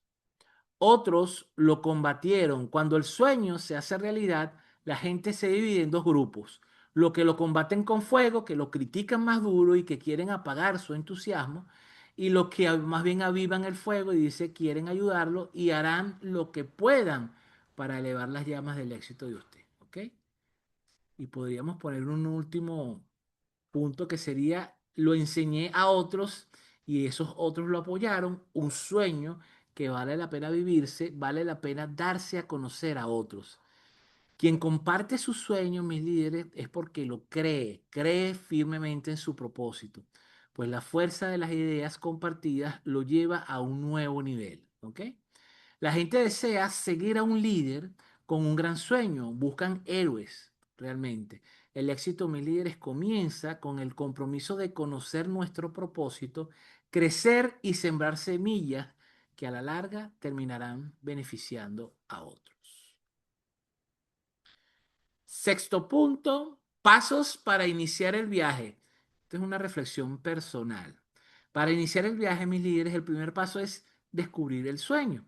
Otros lo combatieron. Cuando el sueño se hace realidad, la gente se divide en dos grupos. Los que lo combaten con fuego, que lo critican más duro y que quieren apagar su entusiasmo, y los que más bien avivan el fuego y dice quieren ayudarlo y harán lo que puedan para elevar las llamas del éxito de usted. ¿Ok? Y podríamos poner un último punto que sería, lo enseñé a otros y esos otros lo apoyaron, un sueño que vale la pena vivirse, vale la pena darse a conocer a otros. Quien comparte su sueño, mis líderes, es porque lo cree, cree firmemente en su propósito, pues la fuerza de las ideas compartidas lo lleva a un nuevo nivel, ¿ok? La gente desea seguir a un líder con un gran sueño, buscan héroes realmente. El éxito, mis líderes, comienza con el compromiso de conocer nuestro propósito, crecer y sembrar semillas que a la larga terminarán beneficiando a otros. Sexto punto, pasos para iniciar el viaje. Esta es una reflexión personal. Para iniciar el viaje, mis líderes, el primer paso es descubrir el sueño.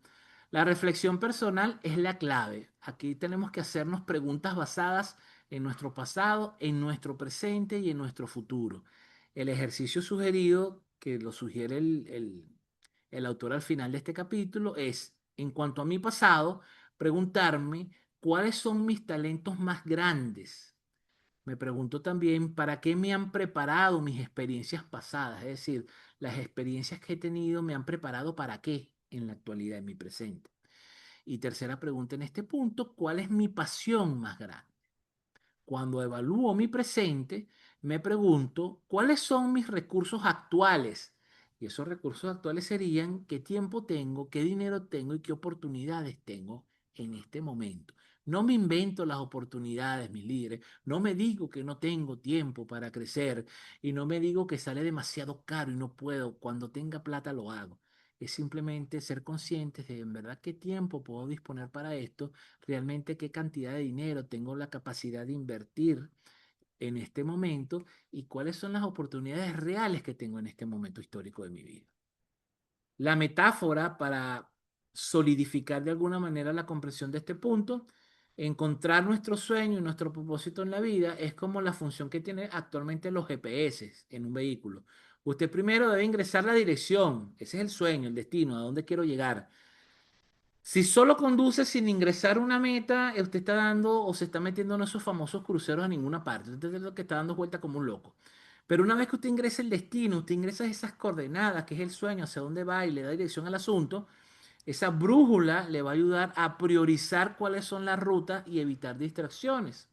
La reflexión personal es la clave. Aquí tenemos que hacernos preguntas basadas en nuestro pasado, en nuestro presente y en nuestro futuro. El ejercicio sugerido, que lo sugiere el autor al final de este capítulo, es, en cuanto a mi pasado, preguntarme cuáles son mis talentos más grandes. Me pregunto también para qué me han preparado mis experiencias pasadas, es decir, las experiencias que he tenido me han preparado para qué en la actualidad, en mi presente. Y tercera pregunta en este punto, ¿cuál es mi pasión más grande? Cuando evalúo mi presente, me pregunto cuáles son mis recursos actuales. Y esos recursos actuales serían qué tiempo tengo, qué dinero tengo y qué oportunidades tengo en este momento. No me invento las oportunidades, mis líderes. No me digo que no tengo tiempo para crecer y no me digo que sale demasiado caro y no puedo. Cuando tenga plata lo hago. Es simplemente ser conscientes de en verdad qué tiempo puedo disponer para esto, realmente qué cantidad de dinero tengo la capacidad de invertir en este momento y cuáles son las oportunidades reales que tengo en este momento histórico de mi vida. La metáfora para solidificar de alguna manera la comprensión de este punto, encontrar nuestro sueño y nuestro propósito en la vida es como la función que tienen actualmente los GPS en un vehículo. Usted primero debe ingresar la dirección, ese es el sueño, el destino, a dónde quiero llegar. Si solo conduce sin ingresar una meta, usted está dando o se está metiendo en esos famosos cruceros a ninguna parte. Usted es lo que está dando vuelta como un loco. Pero una vez que usted ingresa el destino, usted ingresa esas coordenadas, que es el sueño, hacia dónde va y le da dirección al asunto, esa brújula le va a ayudar a priorizar cuáles son las rutas y evitar distracciones,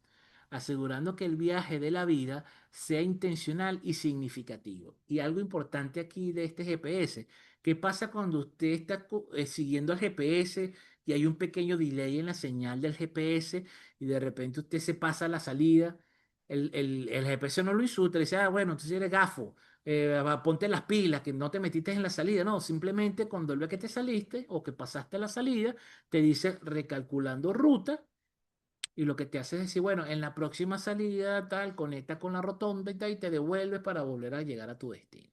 asegurando que el viaje de la vida sea intencional y significativo. Y algo importante aquí de este GPS, ¿qué pasa cuando usted está siguiendo al GPS y hay un pequeño delay en la señal del GPS y de repente usted se pasa a la salida? El GPS no lo insulta, le dice, ah, bueno, entonces eres gafo, ponte las pilas, que no te metiste en la salida. No, simplemente cuando él ve que te saliste o que pasaste la salida, te dice recalculando ruta y lo que te hace es decir, bueno, en la próxima salida tal, conecta con la rotonda y tal, y te devuelves para volver a llegar a tu destino.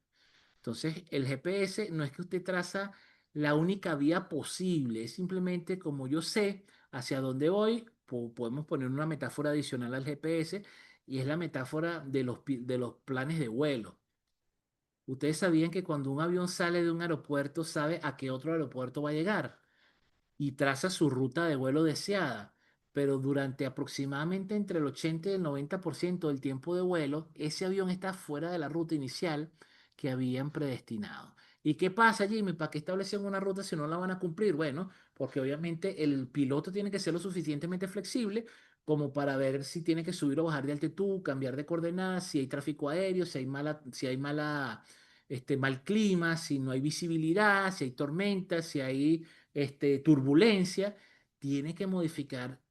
Entonces, el GPS no es que usted traza la única vía posible, es simplemente como yo sé hacia dónde voy, podemos poner una metáfora adicional al GPS y es la metáfora de de los planes de vuelo. Ustedes sabían que cuando un avión sale de un aeropuerto, sabe a qué otro aeropuerto va a llegar y traza su ruta de vuelo deseada, pero durante aproximadamente entre el 80 y el 90% del tiempo de vuelo, ese avión está fuera de la ruta inicial que habían predestinado. ¿Y qué pasa, Jimmy? ¿Para qué establecen una ruta si no la van a cumplir? Bueno, porque obviamente el piloto tiene que ser lo suficientemente flexible como para ver si tiene que subir o bajar de altitud, cambiar de coordenadas, si hay tráfico aéreo, si hay mal clima, si no hay visibilidad, si hay tormentas, si hay turbulencia, tiene que modificar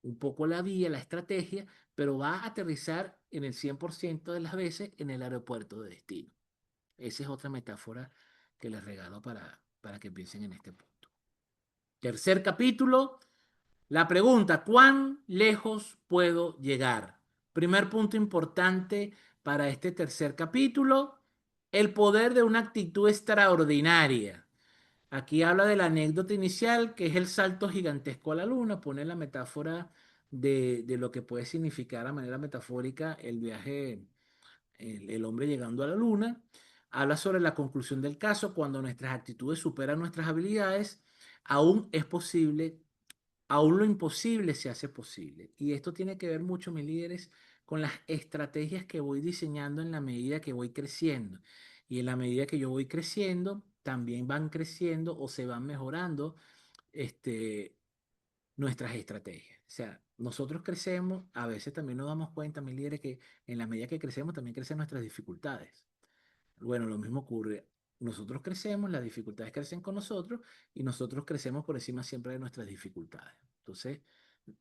un poco la vía, la estrategia, pero va a aterrizar en el 100% de las veces en el aeropuerto de destino. Esa es otra metáfora que les regalo para que piensen en este punto. Tercer capítulo, la pregunta, ¿cuán lejos puedo llegar? Primer punto importante para este tercer capítulo, el poder de una actitud extraordinaria. Aquí habla de la anécdota inicial, que es el salto gigantesco a la luna, pone la metáfora de lo que puede significar a manera metafórica el viaje, el hombre llegando a la luna. Habla sobre la conclusión del caso, cuando nuestras actitudes superan nuestras habilidades, aún es posible, aún lo imposible se hace posible. Y esto tiene que ver mucho, mis líderes, con las estrategias que voy diseñando en la medida que voy creciendo. Y en la medida que yo voy creciendo, también van creciendo o se van mejorando este, nuestras estrategias. O sea, nosotros crecemos, a veces también nos damos cuenta, mis líderes, que en la medida que crecemos también crecen nuestras dificultades. Bueno, lo mismo ocurre. Nosotros crecemos, las dificultades crecen con nosotros y nosotros crecemos por encima siempre de nuestras dificultades. Entonces,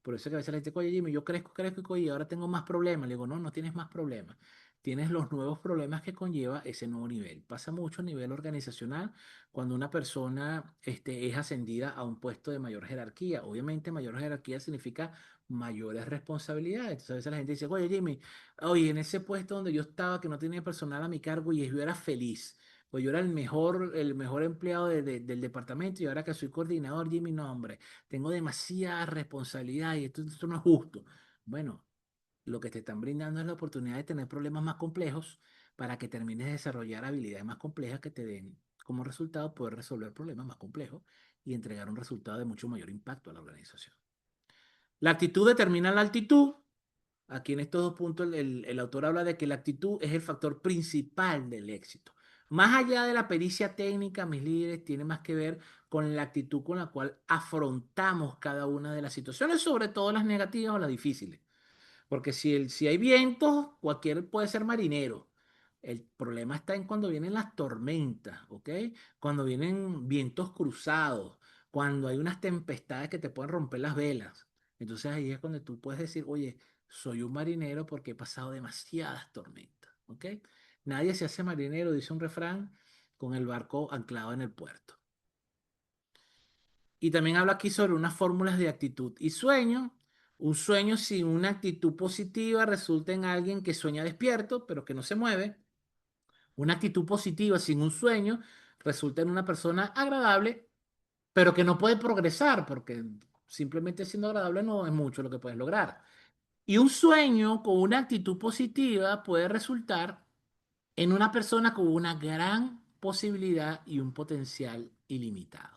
por eso que a veces la gente, oye, Jimmy, yo crezco, crezco y ahora tengo más problemas. Le digo, no, no tienes más problemas. tienes los nuevos problemas que conlleva ese nuevo nivel. Pasa mucho a nivel organizacional cuando una persona es ascendida a un puesto de mayor jerarquía. Obviamente, mayor jerarquía significa mayores responsabilidades. Entonces, a veces la gente dice, oye, Jimmy, oye, en ese puesto donde yo estaba, que no tenía personal a mi cargo y yo era feliz. Pues yo era el mejor empleado del departamento y ahora que soy coordinador, Jimmy, no, hombre, tengo demasiada responsabilidad y esto no es justo. Bueno, lo que te están brindando es la oportunidad de tener problemas más complejos para que termines de desarrollar habilidades más complejas que te den como resultado poder resolver problemas más complejos y entregar un resultado de mucho mayor impacto a la organización. La actitud determina la altitud. Aquí en estos dos puntos el autor habla de que la actitud es el factor principal del éxito. Más allá de la pericia técnica, mis líderes, tiene más que ver con la actitud con la cual afrontamos cada una de las situaciones, sobre todo las negativas o las difíciles. Porque si hay vientos, cualquiera puede ser marinero. El problema está en cuando vienen las tormentas, ¿ok? Cuando vienen vientos cruzados, cuando hay unas tempestades que te pueden romper las velas. Entonces ahí es cuando tú puedes decir, oye, soy un marinero porque he pasado demasiadas tormentas, ¿ok? Nadie se hace marinero, dice un refrán, con el barco anclado en el puerto. Y también habla aquí sobre unas fórmulas de actitud y sueño. Un sueño sin una actitud positiva resulta en alguien que sueña despierto, pero que no se mueve. Una actitud positiva sin un sueño resulta en una persona agradable, pero que no puede progresar, porque simplemente siendo agradable no es mucho lo que puedes lograr. Y un sueño con una actitud positiva puede resultar en una persona con una gran posibilidad y un potencial ilimitado.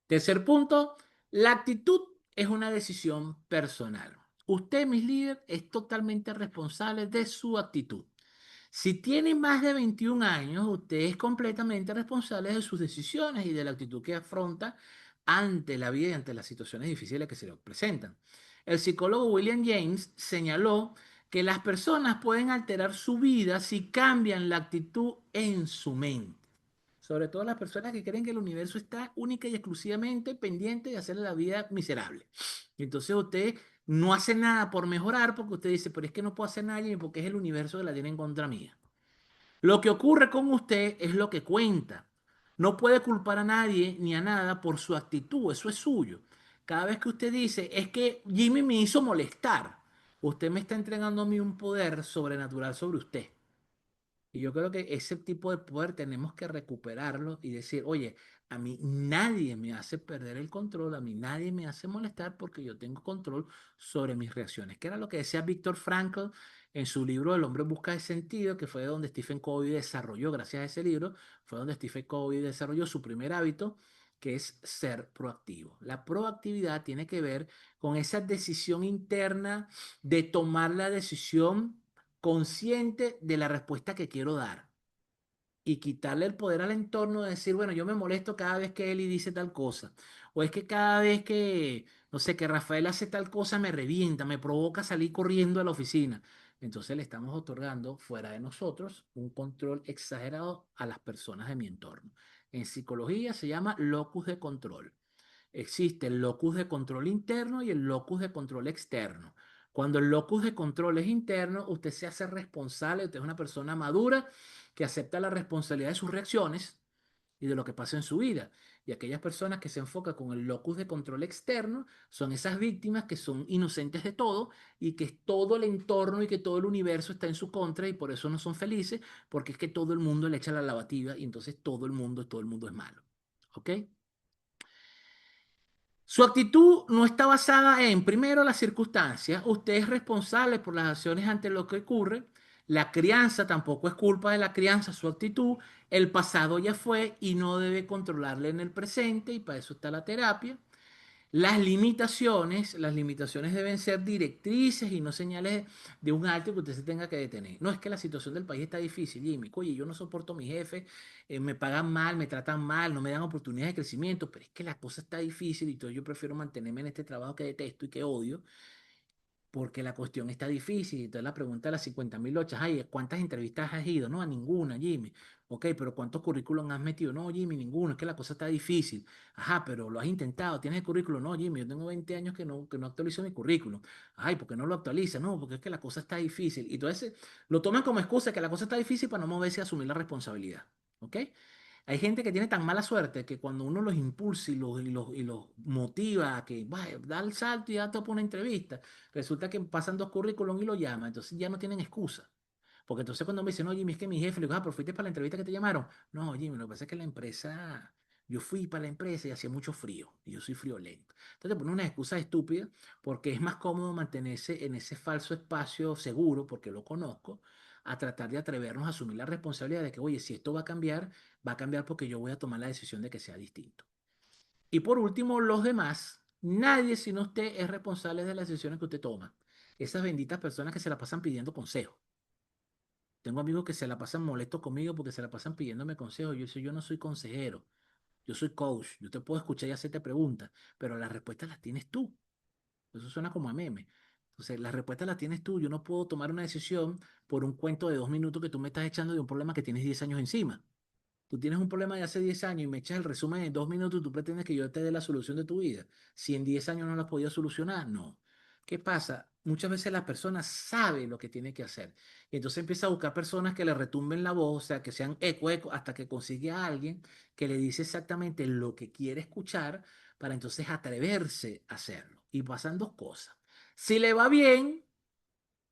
Tercer punto, la actitud es una decisión personal. Usted, mis líderes, es totalmente responsable de su actitud. Si tiene más de 21 años, usted es completamente responsable de sus decisiones y de la actitud que afronta ante la vida y ante las situaciones difíciles que se le presentan. El psicólogo William James señaló que las personas pueden alterar su vida si cambian la actitud en su mente. Sobre todo las personas que creen que el universo está única y exclusivamente pendiente de hacerle la vida miserable. Y entonces usted no hace nada por mejorar porque usted dice, pero es que no puedo hacer nada y porque es el universo que la tiene en contra mía. Lo que ocurre con usted es lo que cuenta. No puede culpar a nadie ni a nada por su actitud, eso es suyo. Cada vez que usted dice, es que Jimmy me hizo molestar, usted me está entregando a mí un poder sobrenatural sobre usted. Y yo creo que ese tipo de poder tenemos que recuperarlo y decir, oye, a mí nadie me hace perder el control, a mí nadie me hace molestar porque yo tengo control sobre mis reacciones, que era lo que decía Víctor Frankl en su libro El hombre en busca de sentido, que fue donde Stephen Covey desarrolló, gracias a ese libro, fue donde Stephen Covey desarrolló su primer hábito, que es ser proactivo. La proactividad tiene que ver con esa decisión interna de tomar la decisión consciente de la respuesta que quiero dar y quitarle el poder al entorno de decir, bueno, yo me molesto cada vez que Eli dice tal cosa, o es que cada vez que, no sé, que Rafael hace tal cosa me revienta, me provoca salir corriendo a la oficina. Entonces le estamos otorgando fuera de nosotros un control exagerado a las personas de mi entorno. En psicología se llama locus de control. Existe el locus de control interno y el locus de control externo. Cuando el locus de control es interno, usted se hace responsable, usted es una persona madura que acepta la responsabilidad de sus reacciones y de lo que pasa en su vida. Y aquellas personas que se enfocan con el locus de control externo son esas víctimas que son inocentes de todo y que todo el entorno y que todo el universo está en su contra y por eso no son felices, porque es que todo el mundo le echa la lavativa y entonces todo el mundo es malo. ¿Ok? Su actitud no está basada en, primero, las circunstancias. Usted es responsable por las acciones ante lo que ocurre. La crianza tampoco es culpa de la crianza, su actitud. El pasado ya fue y no debe controlarle en el presente y para eso está la terapia. Las limitaciones deben ser directrices y no señales de un alto que usted se tenga que detener. No es que la situación del país está difícil, Jimmy. Oye, yo no soporto a mi jefe, me pagan mal, me tratan mal, no me dan oportunidades de crecimiento, pero es que la cosa está difícil y todo yo prefiero mantenerme en este trabajo que detesto y que odio. porque la cuestión está difícil. Entonces la pregunta de las 50.000 ochas, ay, ¿cuántas entrevistas has ido? No, a ninguna, Jimmy. Ok, pero ¿cuántos currículum has metido? No, Jimmy, ninguno, es que la cosa está difícil. Ajá, pero lo has intentado, ¿tienes el currículum? No, Jimmy, yo tengo 20 años que no actualizo mi currículum. Ay, ¿por qué no lo actualiza? No, porque es que la cosa está difícil. Y entonces lo toman como excusa que la cosa está difícil para no moverse y asumir la responsabilidad. ¿Ok? Hay gente que tiene tan mala suerte que cuando uno los impulsa y los motiva a que vaya, da el salto y ya te pone una entrevista, resulta que pasan dos currículum y lo llaman, entonces ya no tienen excusa. Porque entonces cuando me dicen, no, Jimmy, es que mi jefe, le digo, ah, pero fuiste para la entrevista que te llamaron. No, Jimmy, lo que pasa es que la empresa, yo fui para la empresa y hacía mucho frío, y yo soy friolento. Entonces te ponen una excusa estúpida porque es más cómodo mantenerse en ese falso espacio seguro, porque lo conozco, a tratar de atrevernos a asumir la responsabilidad de que, oye, si esto va a cambiar porque yo voy a tomar la decisión de que sea distinto. Y por último, los demás, nadie sino usted es responsable de las decisiones que usted toma. Esas benditas personas que se la pasan pidiendo consejos. Tengo amigos que se la pasan molestos conmigo porque se la pasan pidiéndome consejos. Yo no soy consejero, yo soy coach. Yo te puedo escuchar y hacerte preguntas, pero las respuestas las tienes tú. Eso suena como a meme. Entonces, las respuestas las tienes tú. Yo no puedo tomar una decisión por un cuento de 2 minutos que tú me estás echando de un problema que tienes 10 años encima. Tú tienes un problema de hace 10 años y me echas el resumen en 2 minutos y tú pretendes que yo te dé la solución de tu vida. Si en 10 años no la has podido solucionar, no. ¿Qué pasa? Muchas veces la persona sabe lo que tiene que hacer. Y entonces empieza a buscar personas que le retumben la voz, o sea, que sean eco, eco, hasta que consigue a alguien que le dice exactamente lo que quiere escuchar para entonces atreverse a hacerlo. Y pasan dos cosas. Si le va bien,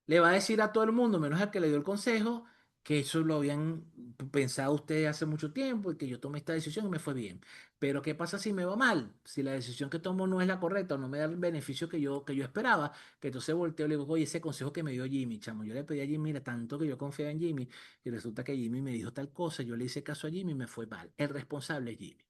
le va a decir a todo el mundo, menos al que le dio el consejo, que eso lo habían pensado ustedes hace mucho tiempo y que yo tomé esta decisión y me fue bien. Pero ¿qué pasa si me va mal? Si la decisión que tomo no es la correcta o no me da el beneficio que yo esperaba, que entonces volteo y le digo, oye, ese consejo que me dio Jimmy, chamo, yo le pedí a Jimmy, mira, tanto que yo confiaba en Jimmy y resulta que Jimmy me dijo tal cosa, yo le hice caso a Jimmy y me fue mal. El responsable es Jimmy.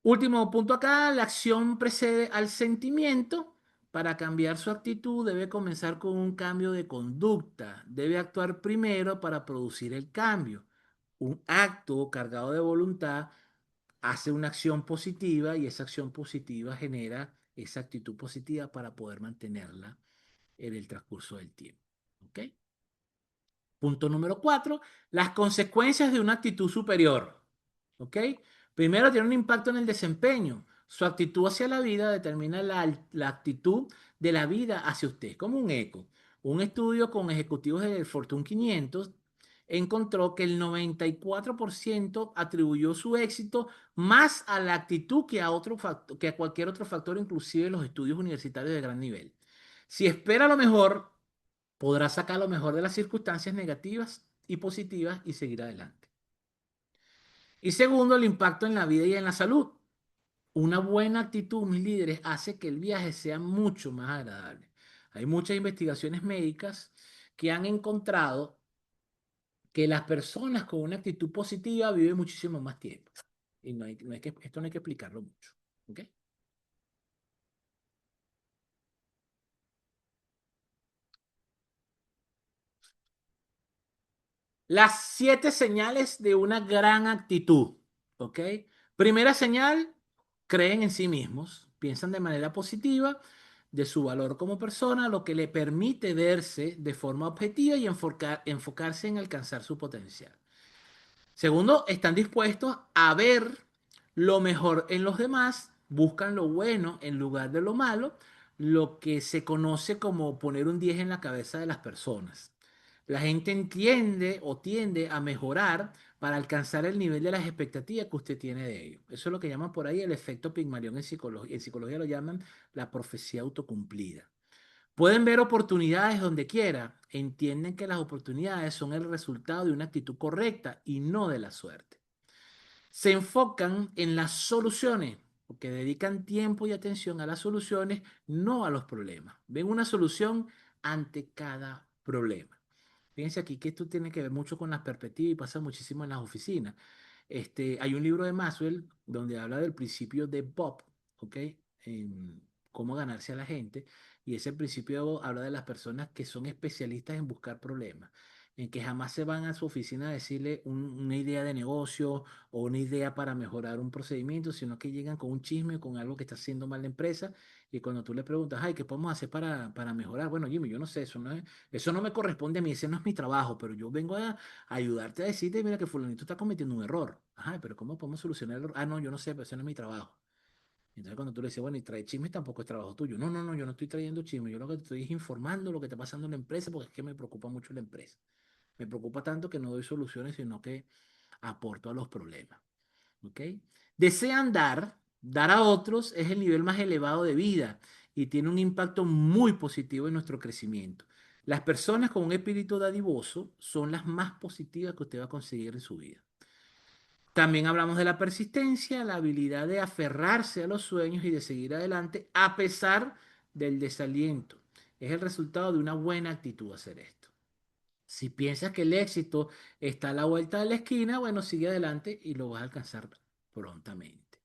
Último punto acá, la acción precede al sentimiento. Para cambiar su actitud debe comenzar con un cambio de conducta. Debe actuar primero para producir el cambio. Un acto cargado de voluntad hace una acción positiva y esa acción positiva genera esa actitud positiva para poder mantenerla en el transcurso del tiempo. ¿Ok? Punto número 4, las consecuencias de una actitud superior. ¿Ok? Primero, tiene un impacto en el desempeño. Su actitud hacia la vida determina la actitud de la vida hacia usted, como un eco. Un estudio con ejecutivos del Fortune 500 encontró que el 94% atribuyó su éxito más a la actitud que a cualquier otro factor, inclusive los estudios universitarios de gran nivel. Si espera lo mejor, podrá sacar lo mejor de las circunstancias negativas y positivas y seguir adelante. Y segundo, el impacto en la vida y en la salud. Una buena actitud, mis líderes, hace que el viaje sea mucho más agradable. Hay muchas investigaciones médicas que han encontrado que las personas con una actitud positiva viven muchísimo más tiempo. Y esto no hay que explicarlo mucho. ¿Ok? Las 7 señales de una gran actitud. ¿Ok? Primera señal, creen en sí mismos, piensan de manera positiva de su valor como persona, lo que le permite verse de forma objetiva y enfocarse en alcanzar su potencial. Segundo, están dispuestos a ver lo mejor en los demás, buscan lo bueno en lugar de lo malo, lo que se conoce como poner un 10 en la cabeza de las personas. La gente entiende o tiende a mejorar para alcanzar el nivel de las expectativas que usted tiene de ellos. Eso es lo que llaman por ahí el efecto Pigmalión en psicología. En psicología lo llaman la profecía autocumplida. Pueden ver oportunidades donde quiera. Entienden que las oportunidades son el resultado de una actitud correcta y no de la suerte. Se enfocan en las soluciones, porque dedican tiempo y atención a las soluciones, no a los problemas. Ven una solución ante cada problema. Fíjense aquí que esto tiene que ver mucho con las perspectivas y pasa muchísimo en las oficinas. Hay un libro de Maxwell donde habla del principio de Bob, ¿ok? En cómo ganarse a la gente. Y ese principio habla de las personas que son especialistas en buscar problemas. en que jamás se van a su oficina a decirle una idea de negocio o una idea para mejorar un procedimiento, sino que llegan con un chisme o con algo que está haciendo mal la empresa. Y cuando tú le preguntas, ay, ¿qué podemos hacer para mejorar? Bueno, Jimmy, yo no sé, eso no me corresponde a mí, ese no es mi trabajo, pero yo vengo a ayudarte a decirte, mira que fulanito está cometiendo un error. Ajá, pero ¿cómo podemos solucionar el error? Ah, no, yo no sé, pero ese no es mi trabajo. Entonces cuando tú le dices, bueno, y trae chismes tampoco es trabajo tuyo. No, no, no, yo no estoy trayendo chismes, yo lo que te estoy es informando lo que está pasando en la empresa porque es que me preocupa mucho la empresa. Me preocupa tanto que no doy soluciones, sino que aporto a los problemas. ¿Ok? Desean dar a otros es el nivel más elevado de vida y tiene un impacto muy positivo en nuestro crecimiento. Las personas con un espíritu dadivoso son las más positivas que usted va a conseguir en su vida. También hablamos de la persistencia, la habilidad de aferrarse a los sueños y de seguir adelante a pesar del desaliento. Es el resultado de una buena actitud hacer esto. Si piensas que el éxito está a la vuelta de la esquina, bueno, sigue adelante y lo vas a alcanzar prontamente.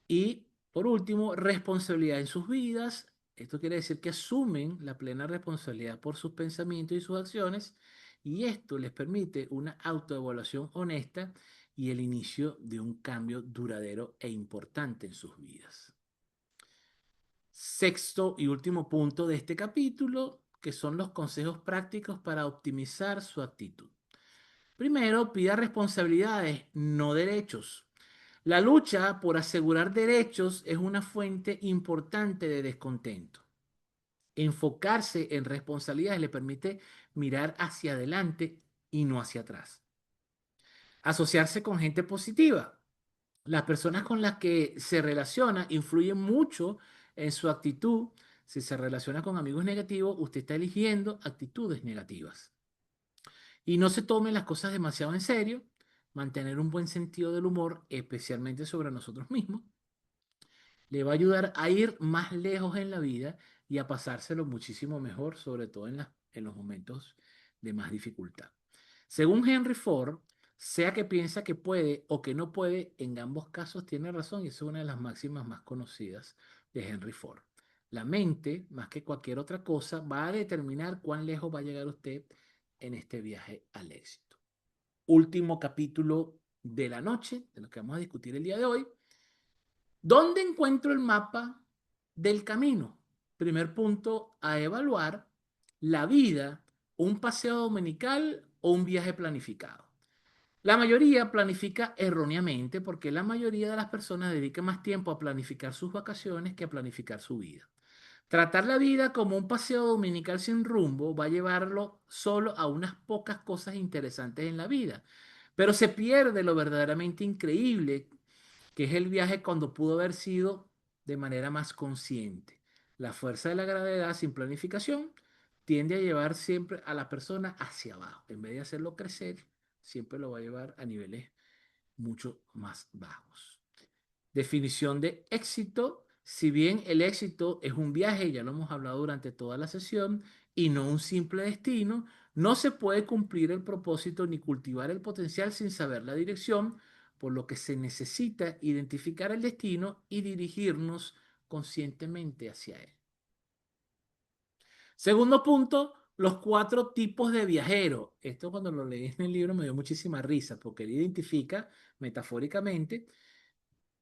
Y por último, responsabilidad en sus vidas. Esto quiere decir que asumen la plena responsabilidad por sus pensamientos y sus acciones y esto les permite una autoevaluación honesta y el inicio de un cambio duradero e importante en sus vidas. Sexto y último punto de este capítulo, que son los consejos prácticos para optimizar su actitud. Primero, pida responsabilidades, no derechos. La lucha por asegurar derechos es una fuente importante de descontento. Enfocarse en responsabilidades le permite mirar hacia adelante y no hacia atrás. Asociarse con gente positiva. Las personas con las que se relaciona influyen mucho en su actitud. Si se relaciona con amigos negativos, usted está eligiendo actitudes negativas. Y no se tomen las cosas demasiado en serio. Mantener un buen sentido del humor, especialmente sobre nosotros mismos, le va a ayudar a ir más lejos en la vida y a pasárselo muchísimo mejor, sobre todo en los momentos de más dificultad. Según Henry Ford, sea que piensa que puede o que no puede, en ambos casos tiene razón y es una de las máximas más conocidas de Henry Ford. La mente, más que cualquier otra cosa, va a determinar cuán lejos va a llegar usted en este viaje al éxito. Último capítulo de la noche, de lo que vamos a discutir el día de hoy. ¿Dónde encuentro el mapa del camino? Primer punto a evaluar, la vida, un paseo dominical o un viaje planificado. La mayoría planifica erróneamente porque la mayoría de las personas dedica más tiempo a planificar sus vacaciones que a planificar su vida. Tratar la vida como un paseo dominical sin rumbo va a llevarlo solo a unas pocas cosas interesantes en la vida, pero se pierde lo verdaderamente increíble que es el viaje cuando pudo haber sido de manera más consciente. La fuerza de la gravedad sin planificación tiende a llevar siempre a la persona hacia abajo. En vez de hacerlo crecer, siempre lo va a llevar a niveles mucho más bajos. Definición de éxito. Si bien el éxito es un viaje, ya lo hemos hablado durante toda la sesión, y no un simple destino, no se puede cumplir el propósito ni cultivar el potencial sin saber la dirección, por lo que se necesita identificar el destino y dirigirnos conscientemente hacia él. Segundo punto, los cuatro tipos de viajeros. Esto cuando lo leí en el libro me dio muchísima risa porque él identifica metafóricamente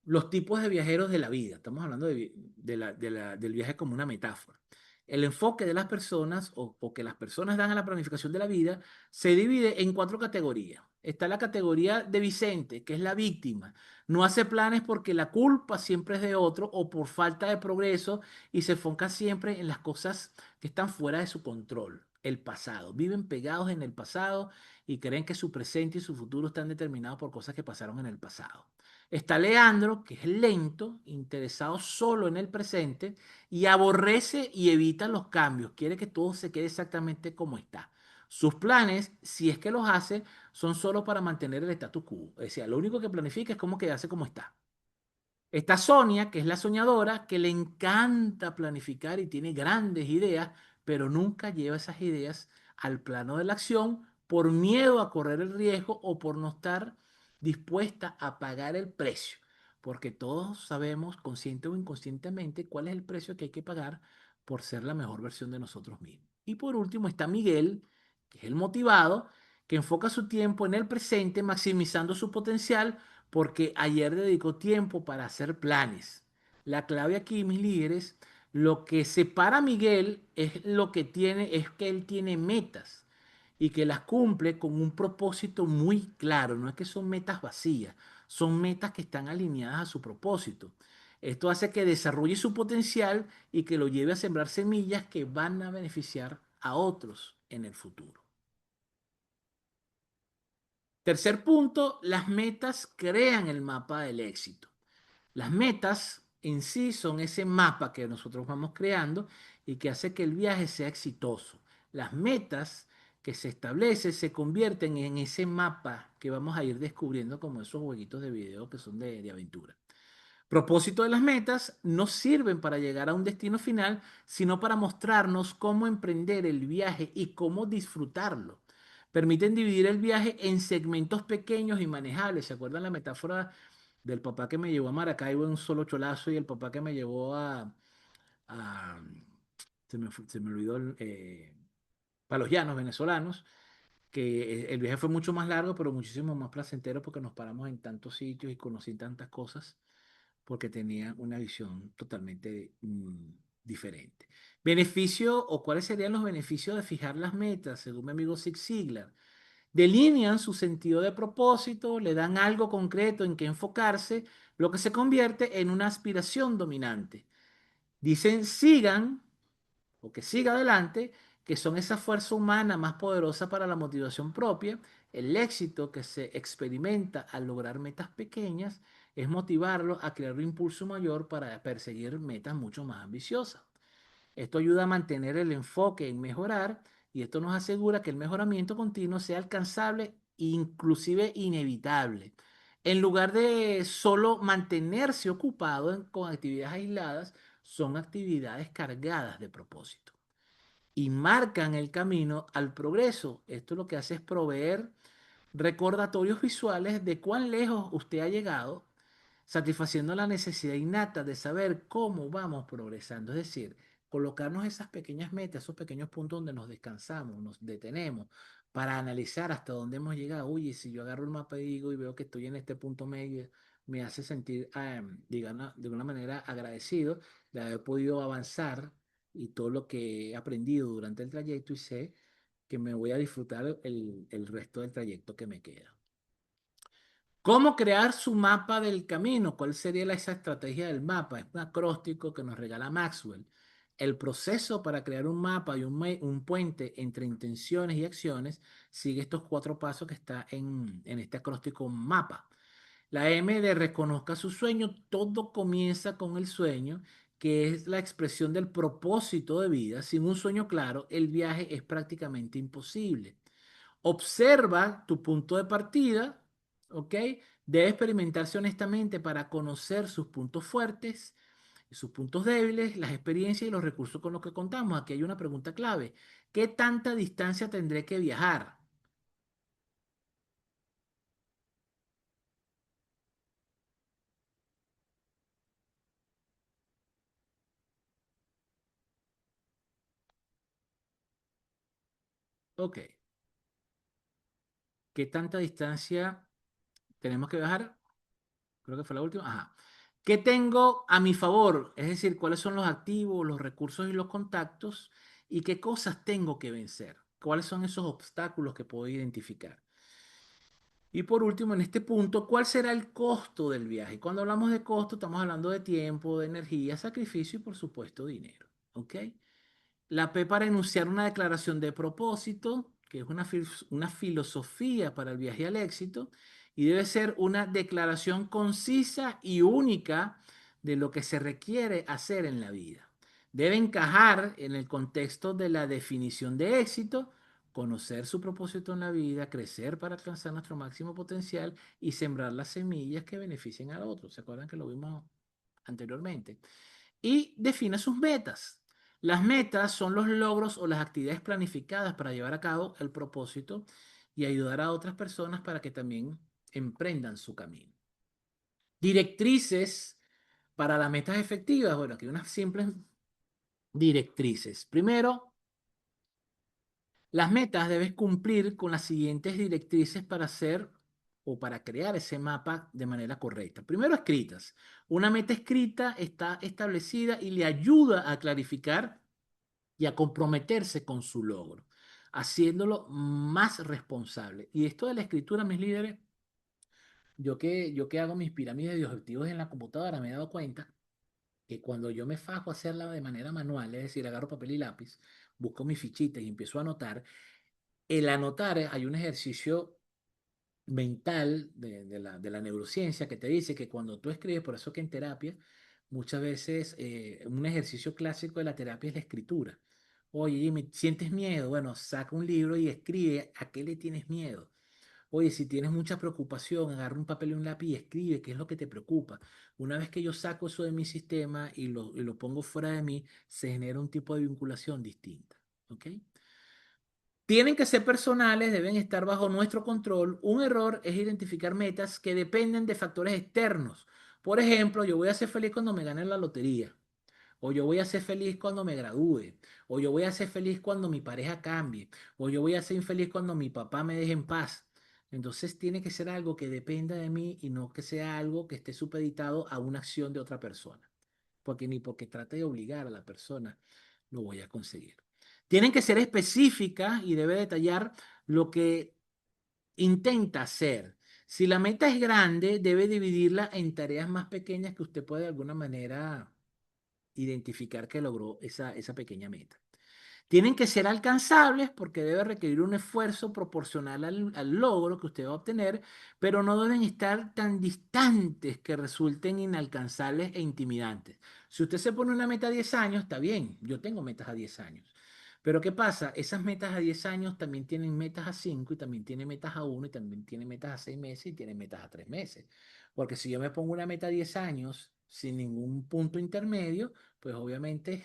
los tipos de viajeros de la vida. Estamos hablando del viaje como una metáfora. El enfoque de las personas o que las personas dan a la planificación de la vida se divide en cuatro categorías. Está la categoría de Vicente, que es la víctima. No hace planes porque la culpa siempre es de otro o por falta de progreso y se enfoca siempre en las cosas que están fuera de su control, el pasado. Viven pegados en el pasado y creen que su presente y su futuro están determinados por cosas que pasaron en el pasado. Está Leandro, que es lento, interesado solo en el presente y aborrece y evita los cambios. Quiere que todo se quede exactamente como está. Sus planes, si es que los hace, son solo para mantener el status quo. Es decir, lo único que planifica es cómo quedarse como está. Está Sonia, que es la soñadora, que le encanta planificar y tiene grandes ideas, pero nunca lleva esas ideas al plano de la acción por miedo a correr el riesgo o por no estar dispuesta a pagar el precio, porque todos sabemos, consciente o inconscientemente, cuál es el precio que hay que pagar por ser la mejor versión de nosotros mismos. Y por último está Miguel, que es el motivado, que enfoca su tiempo en el presente, maximizando su potencial, porque ayer dedicó tiempo para hacer planes. La clave aquí, mis líderes, lo que separa a Miguel es lo que tiene, es que él tiene metas y que las cumple con un propósito muy claro. No es que son metas vacías, son metas que están alineadas a su propósito. Esto hace que desarrolle su potencial y que lo lleve a sembrar semillas que van a beneficiar a otros en el futuro. Tercer punto, las metas crean el mapa del éxito. Las metas en sí son ese mapa que nosotros vamos creando y que hace que el viaje sea exitoso. Las metas que se establecen se convierten en ese mapa que vamos a ir descubriendo como esos jueguitos de video que son de aventura. Propósito de las metas no sirven para llegar a un destino final, sino para mostrarnos cómo emprender el viaje y cómo disfrutarlo. Permiten dividir el viaje en segmentos pequeños y manejables. ¿Se acuerdan la metáfora del papá que me llevó a Maracaibo en un solo cholazo y el papá que me llevó a- se me olvidó, para los llanos venezolanos? Que el viaje fue mucho más largo, pero muchísimo más placentero porque nos paramos en tantos sitios y conocí tantas cosas porque tenía una visión totalmente diferente. Beneficio o cuáles serían los beneficios de fijar las metas, según mi amigo Zig Ziglar. Delinean su sentido de propósito, le dan algo concreto en que enfocarse, lo que se convierte en una aspiración dominante. Dicen sigan o que siga adelante, que son esa fuerza humana más poderosa para la motivación propia. El éxito que se experimenta al lograr metas pequeñas es motivarlo a crear un impulso mayor para perseguir metas mucho más ambiciosas. Esto ayuda a mantener el enfoque en mejorar y esto nos asegura que el mejoramiento continuo sea alcanzable e inclusive inevitable. En lugar de solo mantenerse ocupado con actividades aisladas, son actividades cargadas de propósito y marcan el camino al progreso. Esto lo que hace es proveer recordatorios visuales de cuán lejos usted ha llegado, satisfaciendo la necesidad innata de saber cómo vamos progresando. Es decir, colocarnos esas pequeñas metas, esos pequeños puntos donde nos descansamos, nos detenemos para analizar hasta dónde hemos llegado. Oye, si yo agarro el mapa y digo y veo que estoy en este punto medio, me hace sentir, digamos, de alguna manera agradecido de haber podido avanzar y todo lo que he aprendido durante el trayecto y sé que me voy a disfrutar el resto del trayecto que me queda. ¿Cómo crear su mapa del camino? ¿Cuál sería esa estrategia del mapa? Es un acróstico que nos regala Maxwell. El proceso para crear un mapa y un puente entre intenciones y acciones sigue estos cuatro pasos que está en este acróstico mapa. La M de reconozca su sueño, todo comienza con el sueño, que es la expresión del propósito de vida. Sin un sueño claro, el viaje es prácticamente imposible. Observa tu punto de partida, ¿ok? Debe experimentarse honestamente para conocer sus puntos fuertes y sus puntos débiles, las experiencias y los recursos con los que contamos. Aquí hay una pregunta clave. ¿Qué tanta distancia tendré que viajar? Ok. ¿Qué tanta distancia tenemos que viajar? Creo que fue la última. Ajá. ¿Qué tengo a mi favor? Es decir, cuáles son los activos, los recursos y los contactos y qué cosas tengo que vencer. ¿Cuáles son esos obstáculos que puedo identificar? Y por último, en este punto, ¿cuál será el costo del viaje? Cuando hablamos de costo, estamos hablando de tiempo, de energía, sacrificio y por supuesto dinero. ¿Ok? La P para enunciar una declaración de propósito, que es una filosofía para el viaje al éxito, y debe ser una declaración concisa y única de lo que se requiere hacer en la vida. Debe encajar en el contexto de la definición de éxito, conocer su propósito en la vida, crecer para alcanzar nuestro máximo potencial y sembrar las semillas que beneficien a otros. ¿Se acuerdan que lo vimos anteriormente? Y defina sus metas. Las metas son los logros o las actividades planificadas para llevar a cabo el propósito y ayudar a otras personas para que también emprendan su camino. Directrices para las metas efectivas. Bueno, aquí unas simples directrices. Primero, Las metas debes cumplir con las siguientes directrices para hacer o para crear ese mapa de manera correcta. Primero, escritas. Una meta escrita está establecida y le ayuda a clarificar y a comprometerse con su logro, haciéndolo más responsable. Y esto de la escritura, mis líderes, yo que hago mis pirámides de objetivos en la computadora, me he dado cuenta que cuando yo me fajo a hacerla de manera manual, es decir, agarro papel y lápiz, busco mi fichita y empiezo a anotar, el anotar hay un ejercicio mental de la neurociencia que te dice que cuando tú escribes, por eso que en terapia, muchas veces un ejercicio clásico de la terapia es la escritura. Oye, Jimmy, ¿sientes miedo? Bueno, saca un libro y escribe a qué le tienes miedo. Oye, si tienes mucha preocupación, agarra un papel y un lápiz y escribe qué es lo que te preocupa. Una vez que yo saco eso de mi sistema y lo pongo fuera de mí, se genera un tipo de vinculación distinta. ¿Ok? Tienen que ser personales, deben estar bajo nuestro control. Un error es identificar metas que dependen de factores externos. Por ejemplo, yo voy a ser feliz cuando me gane la lotería, o yo voy a ser feliz cuando me gradúe, o yo voy a ser feliz cuando mi pareja cambie, o yo voy a ser infeliz cuando mi papá me deje en paz. Entonces tiene que ser algo que dependa de mí y no que sea algo que esté supeditado a una acción de otra persona, porque ni porque trate de obligar a la persona lo voy a conseguir. Tienen que ser específicas y debe detallar lo que intenta hacer. Si la meta es grande, debe dividirla en tareas más pequeñas que usted puede de alguna manera identificar que logró esa pequeña meta. Tienen que ser alcanzables porque debe requerir un esfuerzo proporcional al logro que usted va a obtener, pero no deben estar tan distantes que resulten inalcanzables e intimidantes. Si usted se pone una meta a 10 años, está bien, yo tengo metas a 10 años. Pero ¿qué pasa? Esas metas a 10 años también tienen metas a 5 y también tienen metas a 1 y también tienen metas a 6 meses y tienen metas a 3 meses. Porque si yo me pongo una meta a 10 años sin ningún punto intermedio, pues obviamente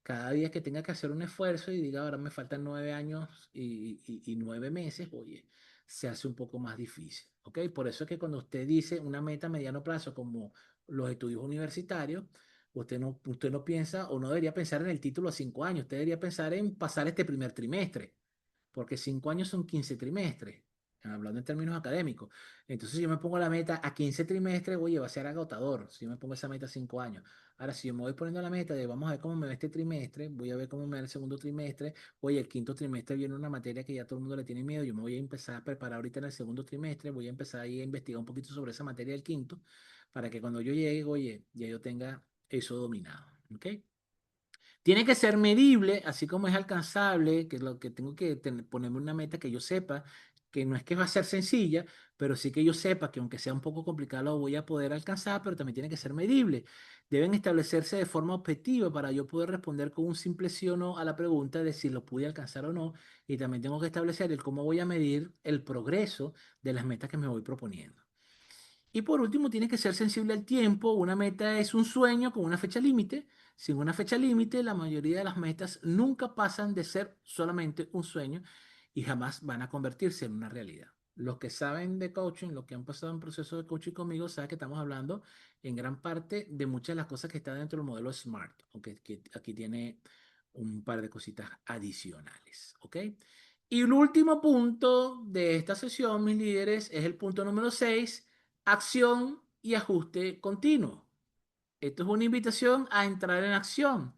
cada día que tenga que hacer un esfuerzo y diga, ahora me faltan 9 años y 9 meses, oye, se hace un poco más difícil, ¿ok? Por eso es que cuando usted dice una meta a mediano plazo como los estudios universitarios, usted no piensa o no debería pensar en el título a 5 años, usted debería pensar en pasar este primer trimestre, porque 5 años son 15 trimestres, hablando en términos académicos. Entonces, si yo me pongo la meta a 15 trimestres, oye, va a ser agotador si yo me pongo esa meta a 5 años. Ahora, si yo me voy poniendo la meta de vamos a ver cómo me va este trimestre, voy a ver cómo me va el segundo trimestre, oye, el quinto trimestre viene una materia que ya todo el mundo le tiene miedo, yo me voy a empezar a preparar ahorita en el segundo trimestre, voy a empezar ahí a investigar un poquito sobre esa materia del quinto, para que cuando yo llegue, oye, ya yo tenga eso dominado, ¿ok? Tiene que ser medible, así como es alcanzable, que es lo que tengo que ponerme una meta que yo sepa, que no es que va a ser sencilla, pero sí que yo sepa que aunque sea un poco complicado lo voy a poder alcanzar, pero también tiene que ser medible. Deben establecerse de forma objetiva para yo poder responder con un simple sí o no a la pregunta de si lo pude alcanzar o no. Y también tengo que establecer el cómo voy a medir el progreso de las metas que me voy proponiendo. Y por último, tiene que ser sensible al tiempo. Una meta es un sueño con una fecha límite. Sin una fecha límite, la mayoría de las metas nunca pasan de ser solamente un sueño y jamás van a convertirse en una realidad. Los que saben de coaching, los que han pasado en proceso de coaching conmigo, saben que estamos hablando en gran parte de muchas de las cosas que están dentro del modelo SMART, aunque aquí tiene un par de cositas adicionales, ¿ok? Y el último punto de esta sesión, mis líderes, es el punto número 6: acción y ajuste continuo. Esto es una invitación a entrar en acción.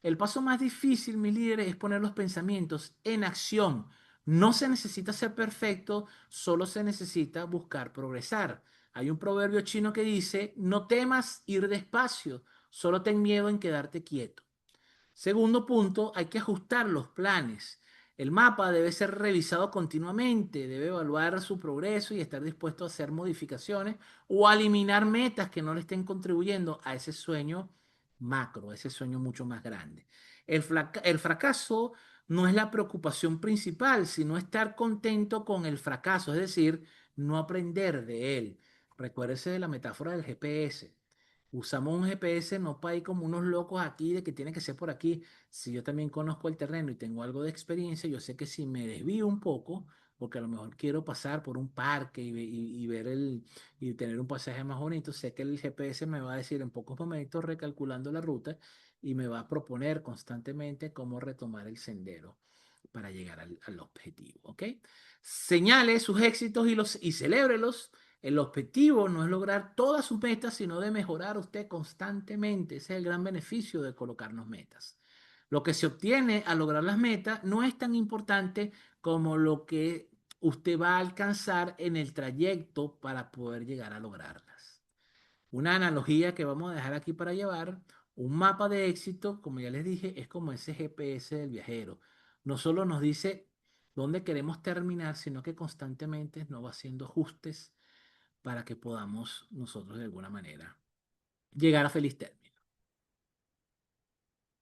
El paso más difícil, mis líderes, es poner los pensamientos en acción. No se necesita ser perfecto, solo se necesita buscar progresar. Hay un proverbio chino que dice, no temas ir despacio, solo ten miedo en quedarte quieto. Segundo punto, hay que ajustar los planes. El mapa debe ser revisado continuamente, debe evaluar su progreso y estar dispuesto a hacer modificaciones o a eliminar metas que no le estén contribuyendo a ese sueño macro, a ese sueño mucho más grande. El fracaso no es la preocupación principal, sino estar contento con el fracaso, es decir, no aprender de él. Recuérdese de la metáfora del GPS. Usamos un GPS no para ir como unos locos aquí de que tiene que ser por aquí. Si yo también conozco el terreno y tengo algo de experiencia, yo sé que si me desvío un poco, porque a lo mejor quiero pasar por un parque y ver y tener un pasaje más bonito, sé que el GPS me va a decir en pocos momentos recalculando la ruta y me va a proponer constantemente cómo retomar el sendero. para llegar al objetivo, ¿ok? Señale sus éxitos y celébrelos. El objetivo no es lograr todas sus metas, sino de mejorar usted constantemente. Ese es el gran beneficio de colocarnos metas. Lo que se obtiene al lograr las metas no es tan importante como lo que usted va a alcanzar en el trayecto para poder llegar a lograrlas. Una analogía que vamos a dejar aquí para llevar, un mapa de éxito, como ya les dije, es como ese GPS del viajero. No solo nos dice dónde queremos terminar, sino que constantemente nos va haciendo ajustes para que podamos nosotros de alguna manera llegar a feliz término.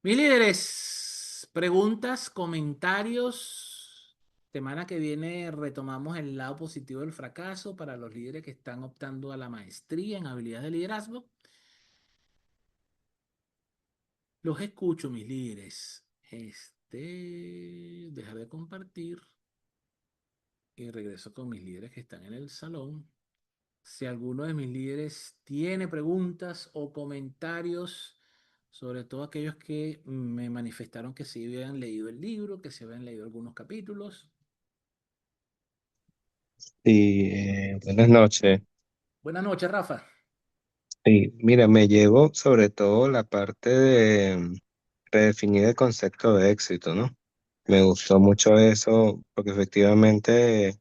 Mis líderes, preguntas, comentarios. Semana que viene retomamos el lado positivo del fracaso para los líderes que están optando a la maestría en habilidades de liderazgo. Los escucho, mis líderes. Dejar de compartir y regreso con mis líderes que están en el salón. Si alguno de mis líderes tiene preguntas o comentarios, sobre todo aquellos que me manifestaron que sí habían leído el libro, que se habían leído algunos capítulos. Sí, buenas noches. Buenas noches, Rafa. Sí, mira, me llevo sobre todo la parte de redefinir el concepto de éxito, ¿no? Me gustó mucho eso porque efectivamente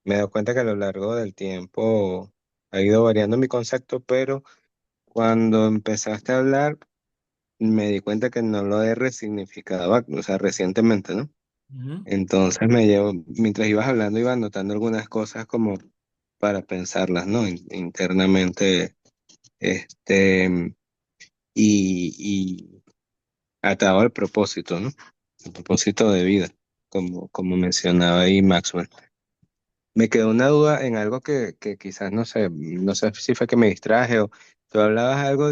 me he dado cuenta que a lo largo del tiempo ha ido variando mi concepto, pero cuando empezaste a hablar me di cuenta que no lo he resignificado, o sea, recientemente, ¿no? Ujú. Entonces me llevo, mientras ibas hablando, iba anotando algunas cosas como para pensarlas, ¿no? Internamente. Este, y atado al propósito, ¿no? El propósito de vida, como mencionaba ahí Maxwell. Me quedó una duda en algo que quizás no sé si fue que me distraje o tú hablabas algo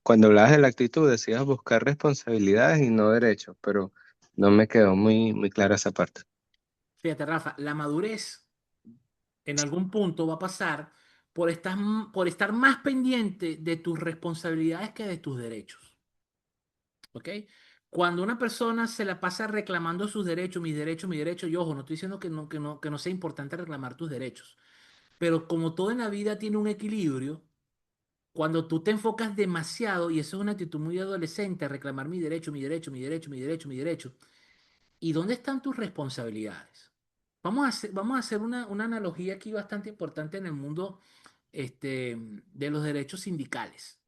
cuando hablabas de la actitud decías buscar responsabilidades y no derechos, pero no me quedó muy clara esa parte. Fíjate, Rafa, la madurez en algún punto va a pasar por estar más pendiente de tus responsabilidades que de tus derechos. ¿Ok? Cuando una persona se la pasa reclamando sus derechos, mis derechos, mi derecho, y ojo, no estoy diciendo que no sea importante reclamar tus derechos, pero como todo en la vida tiene un equilibrio, cuando tú te enfocas demasiado, y eso es una actitud muy adolescente, a reclamar mi derecho, mi derecho, mi derecho, mi derecho, mi derecho, ¿y dónde están tus responsabilidades? Vamos a hacer una analogía aquí bastante importante en el mundo de los derechos sindicales.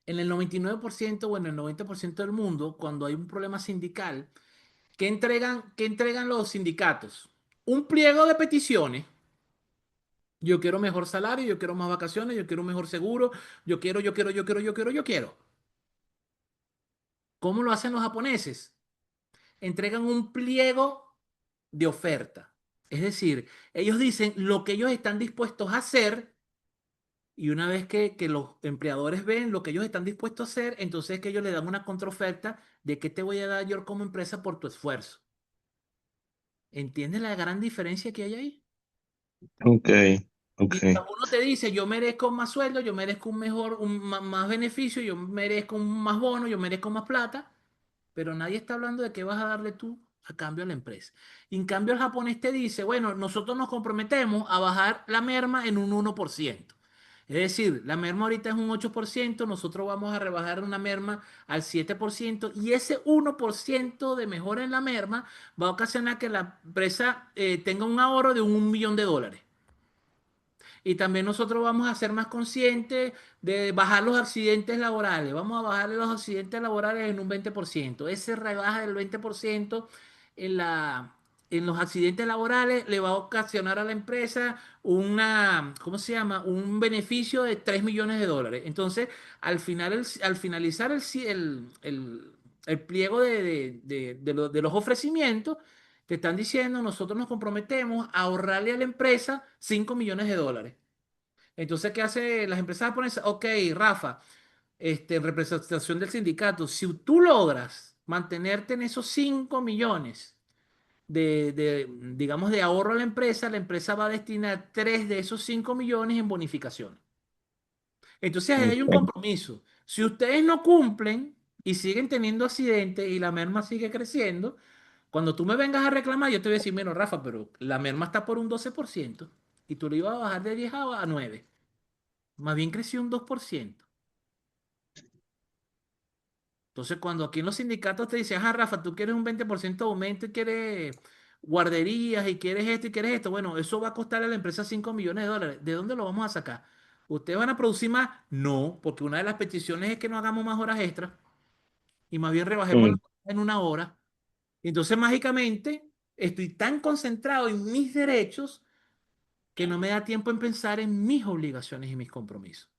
En el 99% o en el 90% del mundo, cuando hay un problema sindical, ¿qué entregan los sindicatos? Un pliego de peticiones. Yo quiero mejor salario, yo quiero más vacaciones, yo quiero un mejor seguro, yo quiero. ¿Cómo lo hacen los japoneses? Entregan un pliego de oferta. Es decir, ellos dicen lo que ellos están dispuestos a hacer y una vez que los empleadores ven lo que ellos están dispuestos a hacer, entonces que ellos le dan una contraoferta de qué te voy a dar yo como empresa por tu esfuerzo. ¿Entiendes la gran diferencia que hay ahí? Ok, ok. Mientras uno te dice, yo merezco más sueldo, yo merezco más beneficio, yo merezco un más bono, yo merezco más plata, pero nadie está hablando de qué vas a darle tú a cambio a la empresa. Y en cambio el japonés te dice, bueno, nosotros nos comprometemos a bajar la merma en un 1%. Es decir, la merma ahorita es un 8%, nosotros vamos a rebajar una merma al 7% y ese 1% de mejora en la merma va a ocasionar que la empresa tenga un ahorro de $1 millón. Y también nosotros vamos a ser más conscientes de bajar los accidentes laborales. Vamos a bajar los accidentes laborales en un 20%. Ese rebaja del 20% en en los accidentes laborales le va a ocasionar a la empresa ¿cómo se llama? Un beneficio de $3 millones. Entonces, al finalizar el pliego de los ofrecimientos, te están diciendo, nosotros nos comprometemos a ahorrarle a la empresa $5 millones. Entonces, ¿qué hace las empresas japonesas? Ok, Rafa, en representación del sindicato, si tú logras mantenerte en esos 5 millones digamos, de ahorro a la empresa va a destinar 3 de esos 5 millones en bonificaciones. Entonces, ahí hay un Ok. compromiso. Si ustedes no cumplen, y siguen teniendo accidentes y la merma sigue creciendo, cuando tú me vengas a reclamar, yo te voy a decir, bueno, Rafa, pero la merma está por un 12% y tú lo ibas a bajar de 10 a 9. Más bien creció un 2%. Entonces, cuando aquí en los sindicatos te dicen, ah, Rafa, tú quieres un 20% de aumento y quieres guarderías y quieres esto, bueno, eso va a costar a la empresa 5 millones de dólares. ¿De dónde lo vamos a sacar? ¿Ustedes van a producir más? No, porque una de las peticiones es que no hagamos más horas extras y más bien rebajemos Mm, en una hora. Entonces, mágicamente, estoy tan concentrado en mis derechos que no me da tiempo en pensar en mis obligaciones y mis compromisos.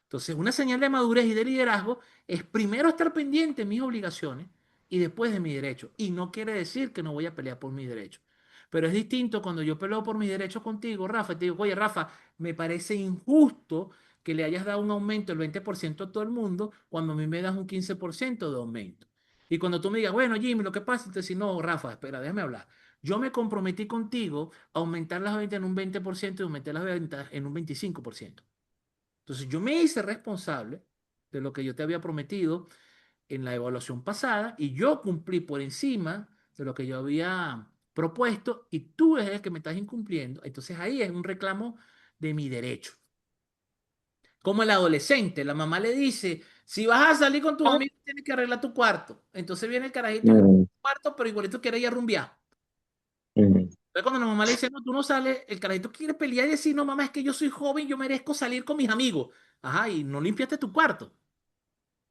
Entonces, una señal de madurez y de liderazgo es primero estar pendiente de mis obligaciones y después de mis derechos. Y no quiere decir que no voy a pelear por mis derechos. Pero es distinto cuando yo peleo por mis derechos contigo, Rafa, y te digo, oye, Rafa, me parece injusto que le hayas dado un aumento del 20% a todo el mundo cuando a mí me das un 15% de aumento. Y cuando tú me digas, bueno, Jimmy, lo que pasa es que no, Rafa, espera, déjame hablar. Yo me comprometí contigo a aumentar las ventas en un 20% y aumentar las ventas en un 25%. Entonces yo me hice responsable de lo que yo te había prometido en la evaluación pasada y yo cumplí por encima de lo que yo había propuesto y tú eres el que me estás incumpliendo. Entonces ahí es un reclamo de mi derecho. Como el adolescente, la mamá le dice, si vas a salir con tus amigos tienes que arreglar tu cuarto. Entonces viene el carajito con mm, su cuarto, pero igualito quiere ir a rumbear. mm, Entonces cuando la mamá le dice, no, tú no sales, el carajito quiere pelear y decir, no, mamá, es que yo soy joven, yo merezco salir con mis amigos. Ajá, y no limpiaste tu cuarto.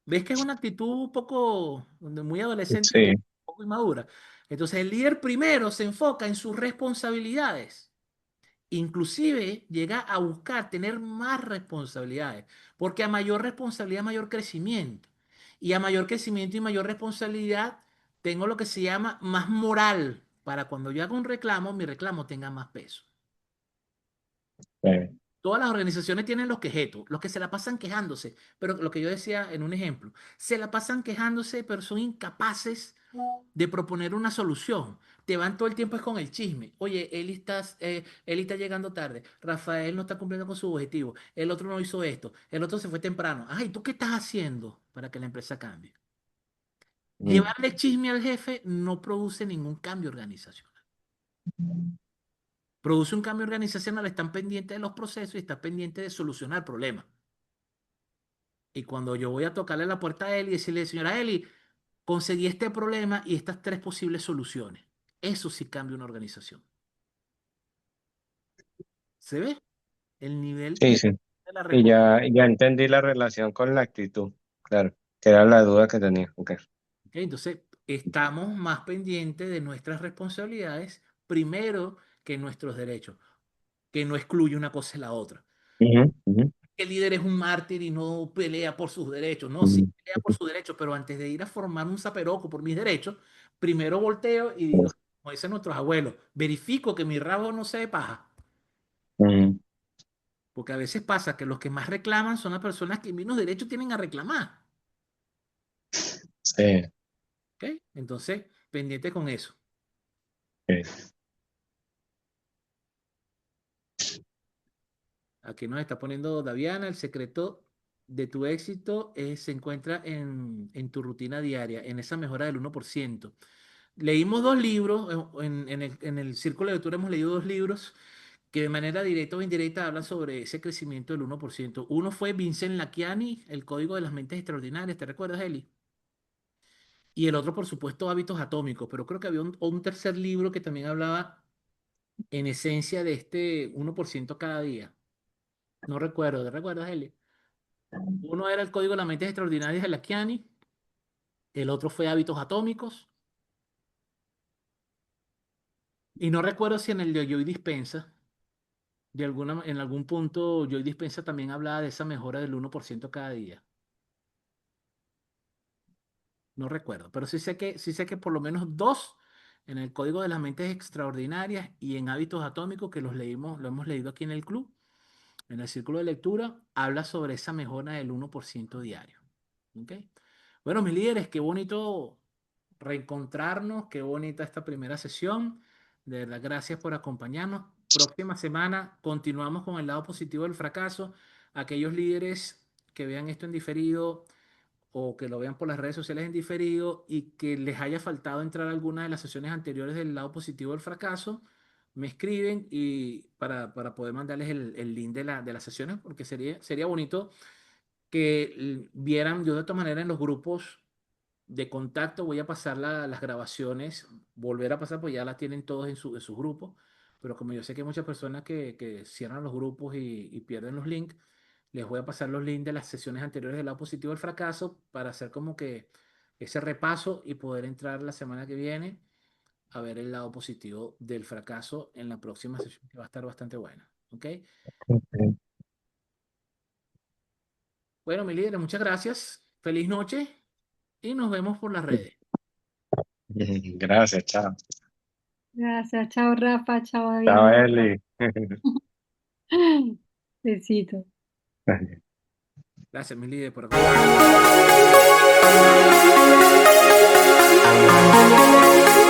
¿Ves que es una actitud un poco muy adolescente y sí, un poco inmadura? Entonces el líder primero se enfoca en sus responsabilidades. Inclusive llega a buscar tener más responsabilidades, porque a mayor responsabilidad, mayor crecimiento. Y a mayor crecimiento y mayor responsabilidad, tengo lo que se llama más moral para cuando yo haga un reclamo, mi reclamo tenga más peso. sí. Todas las organizaciones tienen los quejetos, los que se la pasan quejándose, pero lo que yo decía en un ejemplo, se la pasan quejándose, pero son incapaces de proponer una solución. Te van todo el tiempo es con el chisme. Oye, Eli está llegando tarde. Rafael no está cumpliendo con su objetivo. El otro no hizo esto. El otro se fue temprano. Ay, ¿tú qué estás haciendo para que la empresa cambie? Mm, Llevarle chisme al jefe no produce ningún cambio organizacional. Produce un cambio organizacional, están pendientes de los procesos y están pendientes de solucionar problemas. Y cuando yo voy a tocarle la puerta a Eli y decirle, señora Eli, conseguí este problema y estas tres posibles soluciones. Eso sí cambia una organización. ¿Se ve? El nivel sí, y sí. de la Y responsabilidad. ya entendí la relación con la actitud, claro, que era la duda que tenía. Ok. Entonces, estamos más pendientes de nuestras responsabilidades primero que nuestros derechos, que no excluye una cosa y la otra. Ujú, ujú, El líder es un mártir y no pelea por sus derechos. No, sí ujú, pelea por sus derechos, pero antes de ir a formar un zaperoco por mis derechos, primero volteo y digo, como dicen nuestros abuelos, verifico que mi rabo no se de paja. ujú, Porque a veces pasa que los que más reclaman son las personas que menos derechos tienen a reclamar. sí, ¿Ok? Entonces, pendiente con eso. sí. Aquí nos está poniendo Daviana, el secreto de tu éxito se encuentra en tu rutina diaria, en esa mejora del 1%. Leímos dos libros, en el círculo de lectura hemos leído dos libros que de manera directa o indirecta hablan sobre ese crecimiento del 1%. Uno fue Vincent Lakiani, El Código de las Mentes Extraordinarias, ¿te recuerdas, Eli? Y el otro, por supuesto, Hábitos Atómicos, pero creo que había un tercer libro que también hablaba en esencia de este 1% cada día. No recuerdo, ¿te recuerdas, Eli? Uno era el Código de las Mentes Extraordinarias de Lakiani, el otro fue Hábitos Atómicos, y no recuerdo si en el de Joy Dispensa, en algún punto Joy Dispensa también hablaba de esa mejora del 1% cada día. No recuerdo, pero sí sé que por lo menos dos en el Código de las Mentes Extraordinarias y en Hábitos Atómicos que lo hemos leído aquí en el club, en el círculo de lectura, habla sobre esa mejora del 1% diario. ¿Ok? Bueno, mis líderes, qué bonito reencontrarnos, qué bonita esta primera sesión. De verdad, gracias por acompañarnos. Próxima semana continuamos con el lado positivo del fracaso. Aquellos líderes que vean esto en diferido, o que lo vean por las redes sociales en diferido y que les haya faltado entrar a alguna de las sesiones anteriores del lado positivo del fracaso, me escriben y para poder mandarles el link de las sesiones, porque sería bonito que vieran, yo de todas maneras en los grupos de contacto voy a pasar las grabaciones, volver a pasar, pues ya las tienen todos en sus grupos, pero como yo sé que hay muchas personas que cierran los grupos y pierden los links, les voy a pasar los links de las sesiones anteriores del lado positivo del fracaso para hacer como que ese repaso y poder entrar la semana que viene a ver el lado positivo del fracaso en la próxima sesión, que va a estar bastante buena. ¿Ok? Ok. Bueno, mi líder, muchas gracias. Feliz noche y nos vemos por las redes. Gracias, chao. Gracias, chao Rafa, chao Chao, David. Eli. Besito. Gracias, mi líder, por acompañarme.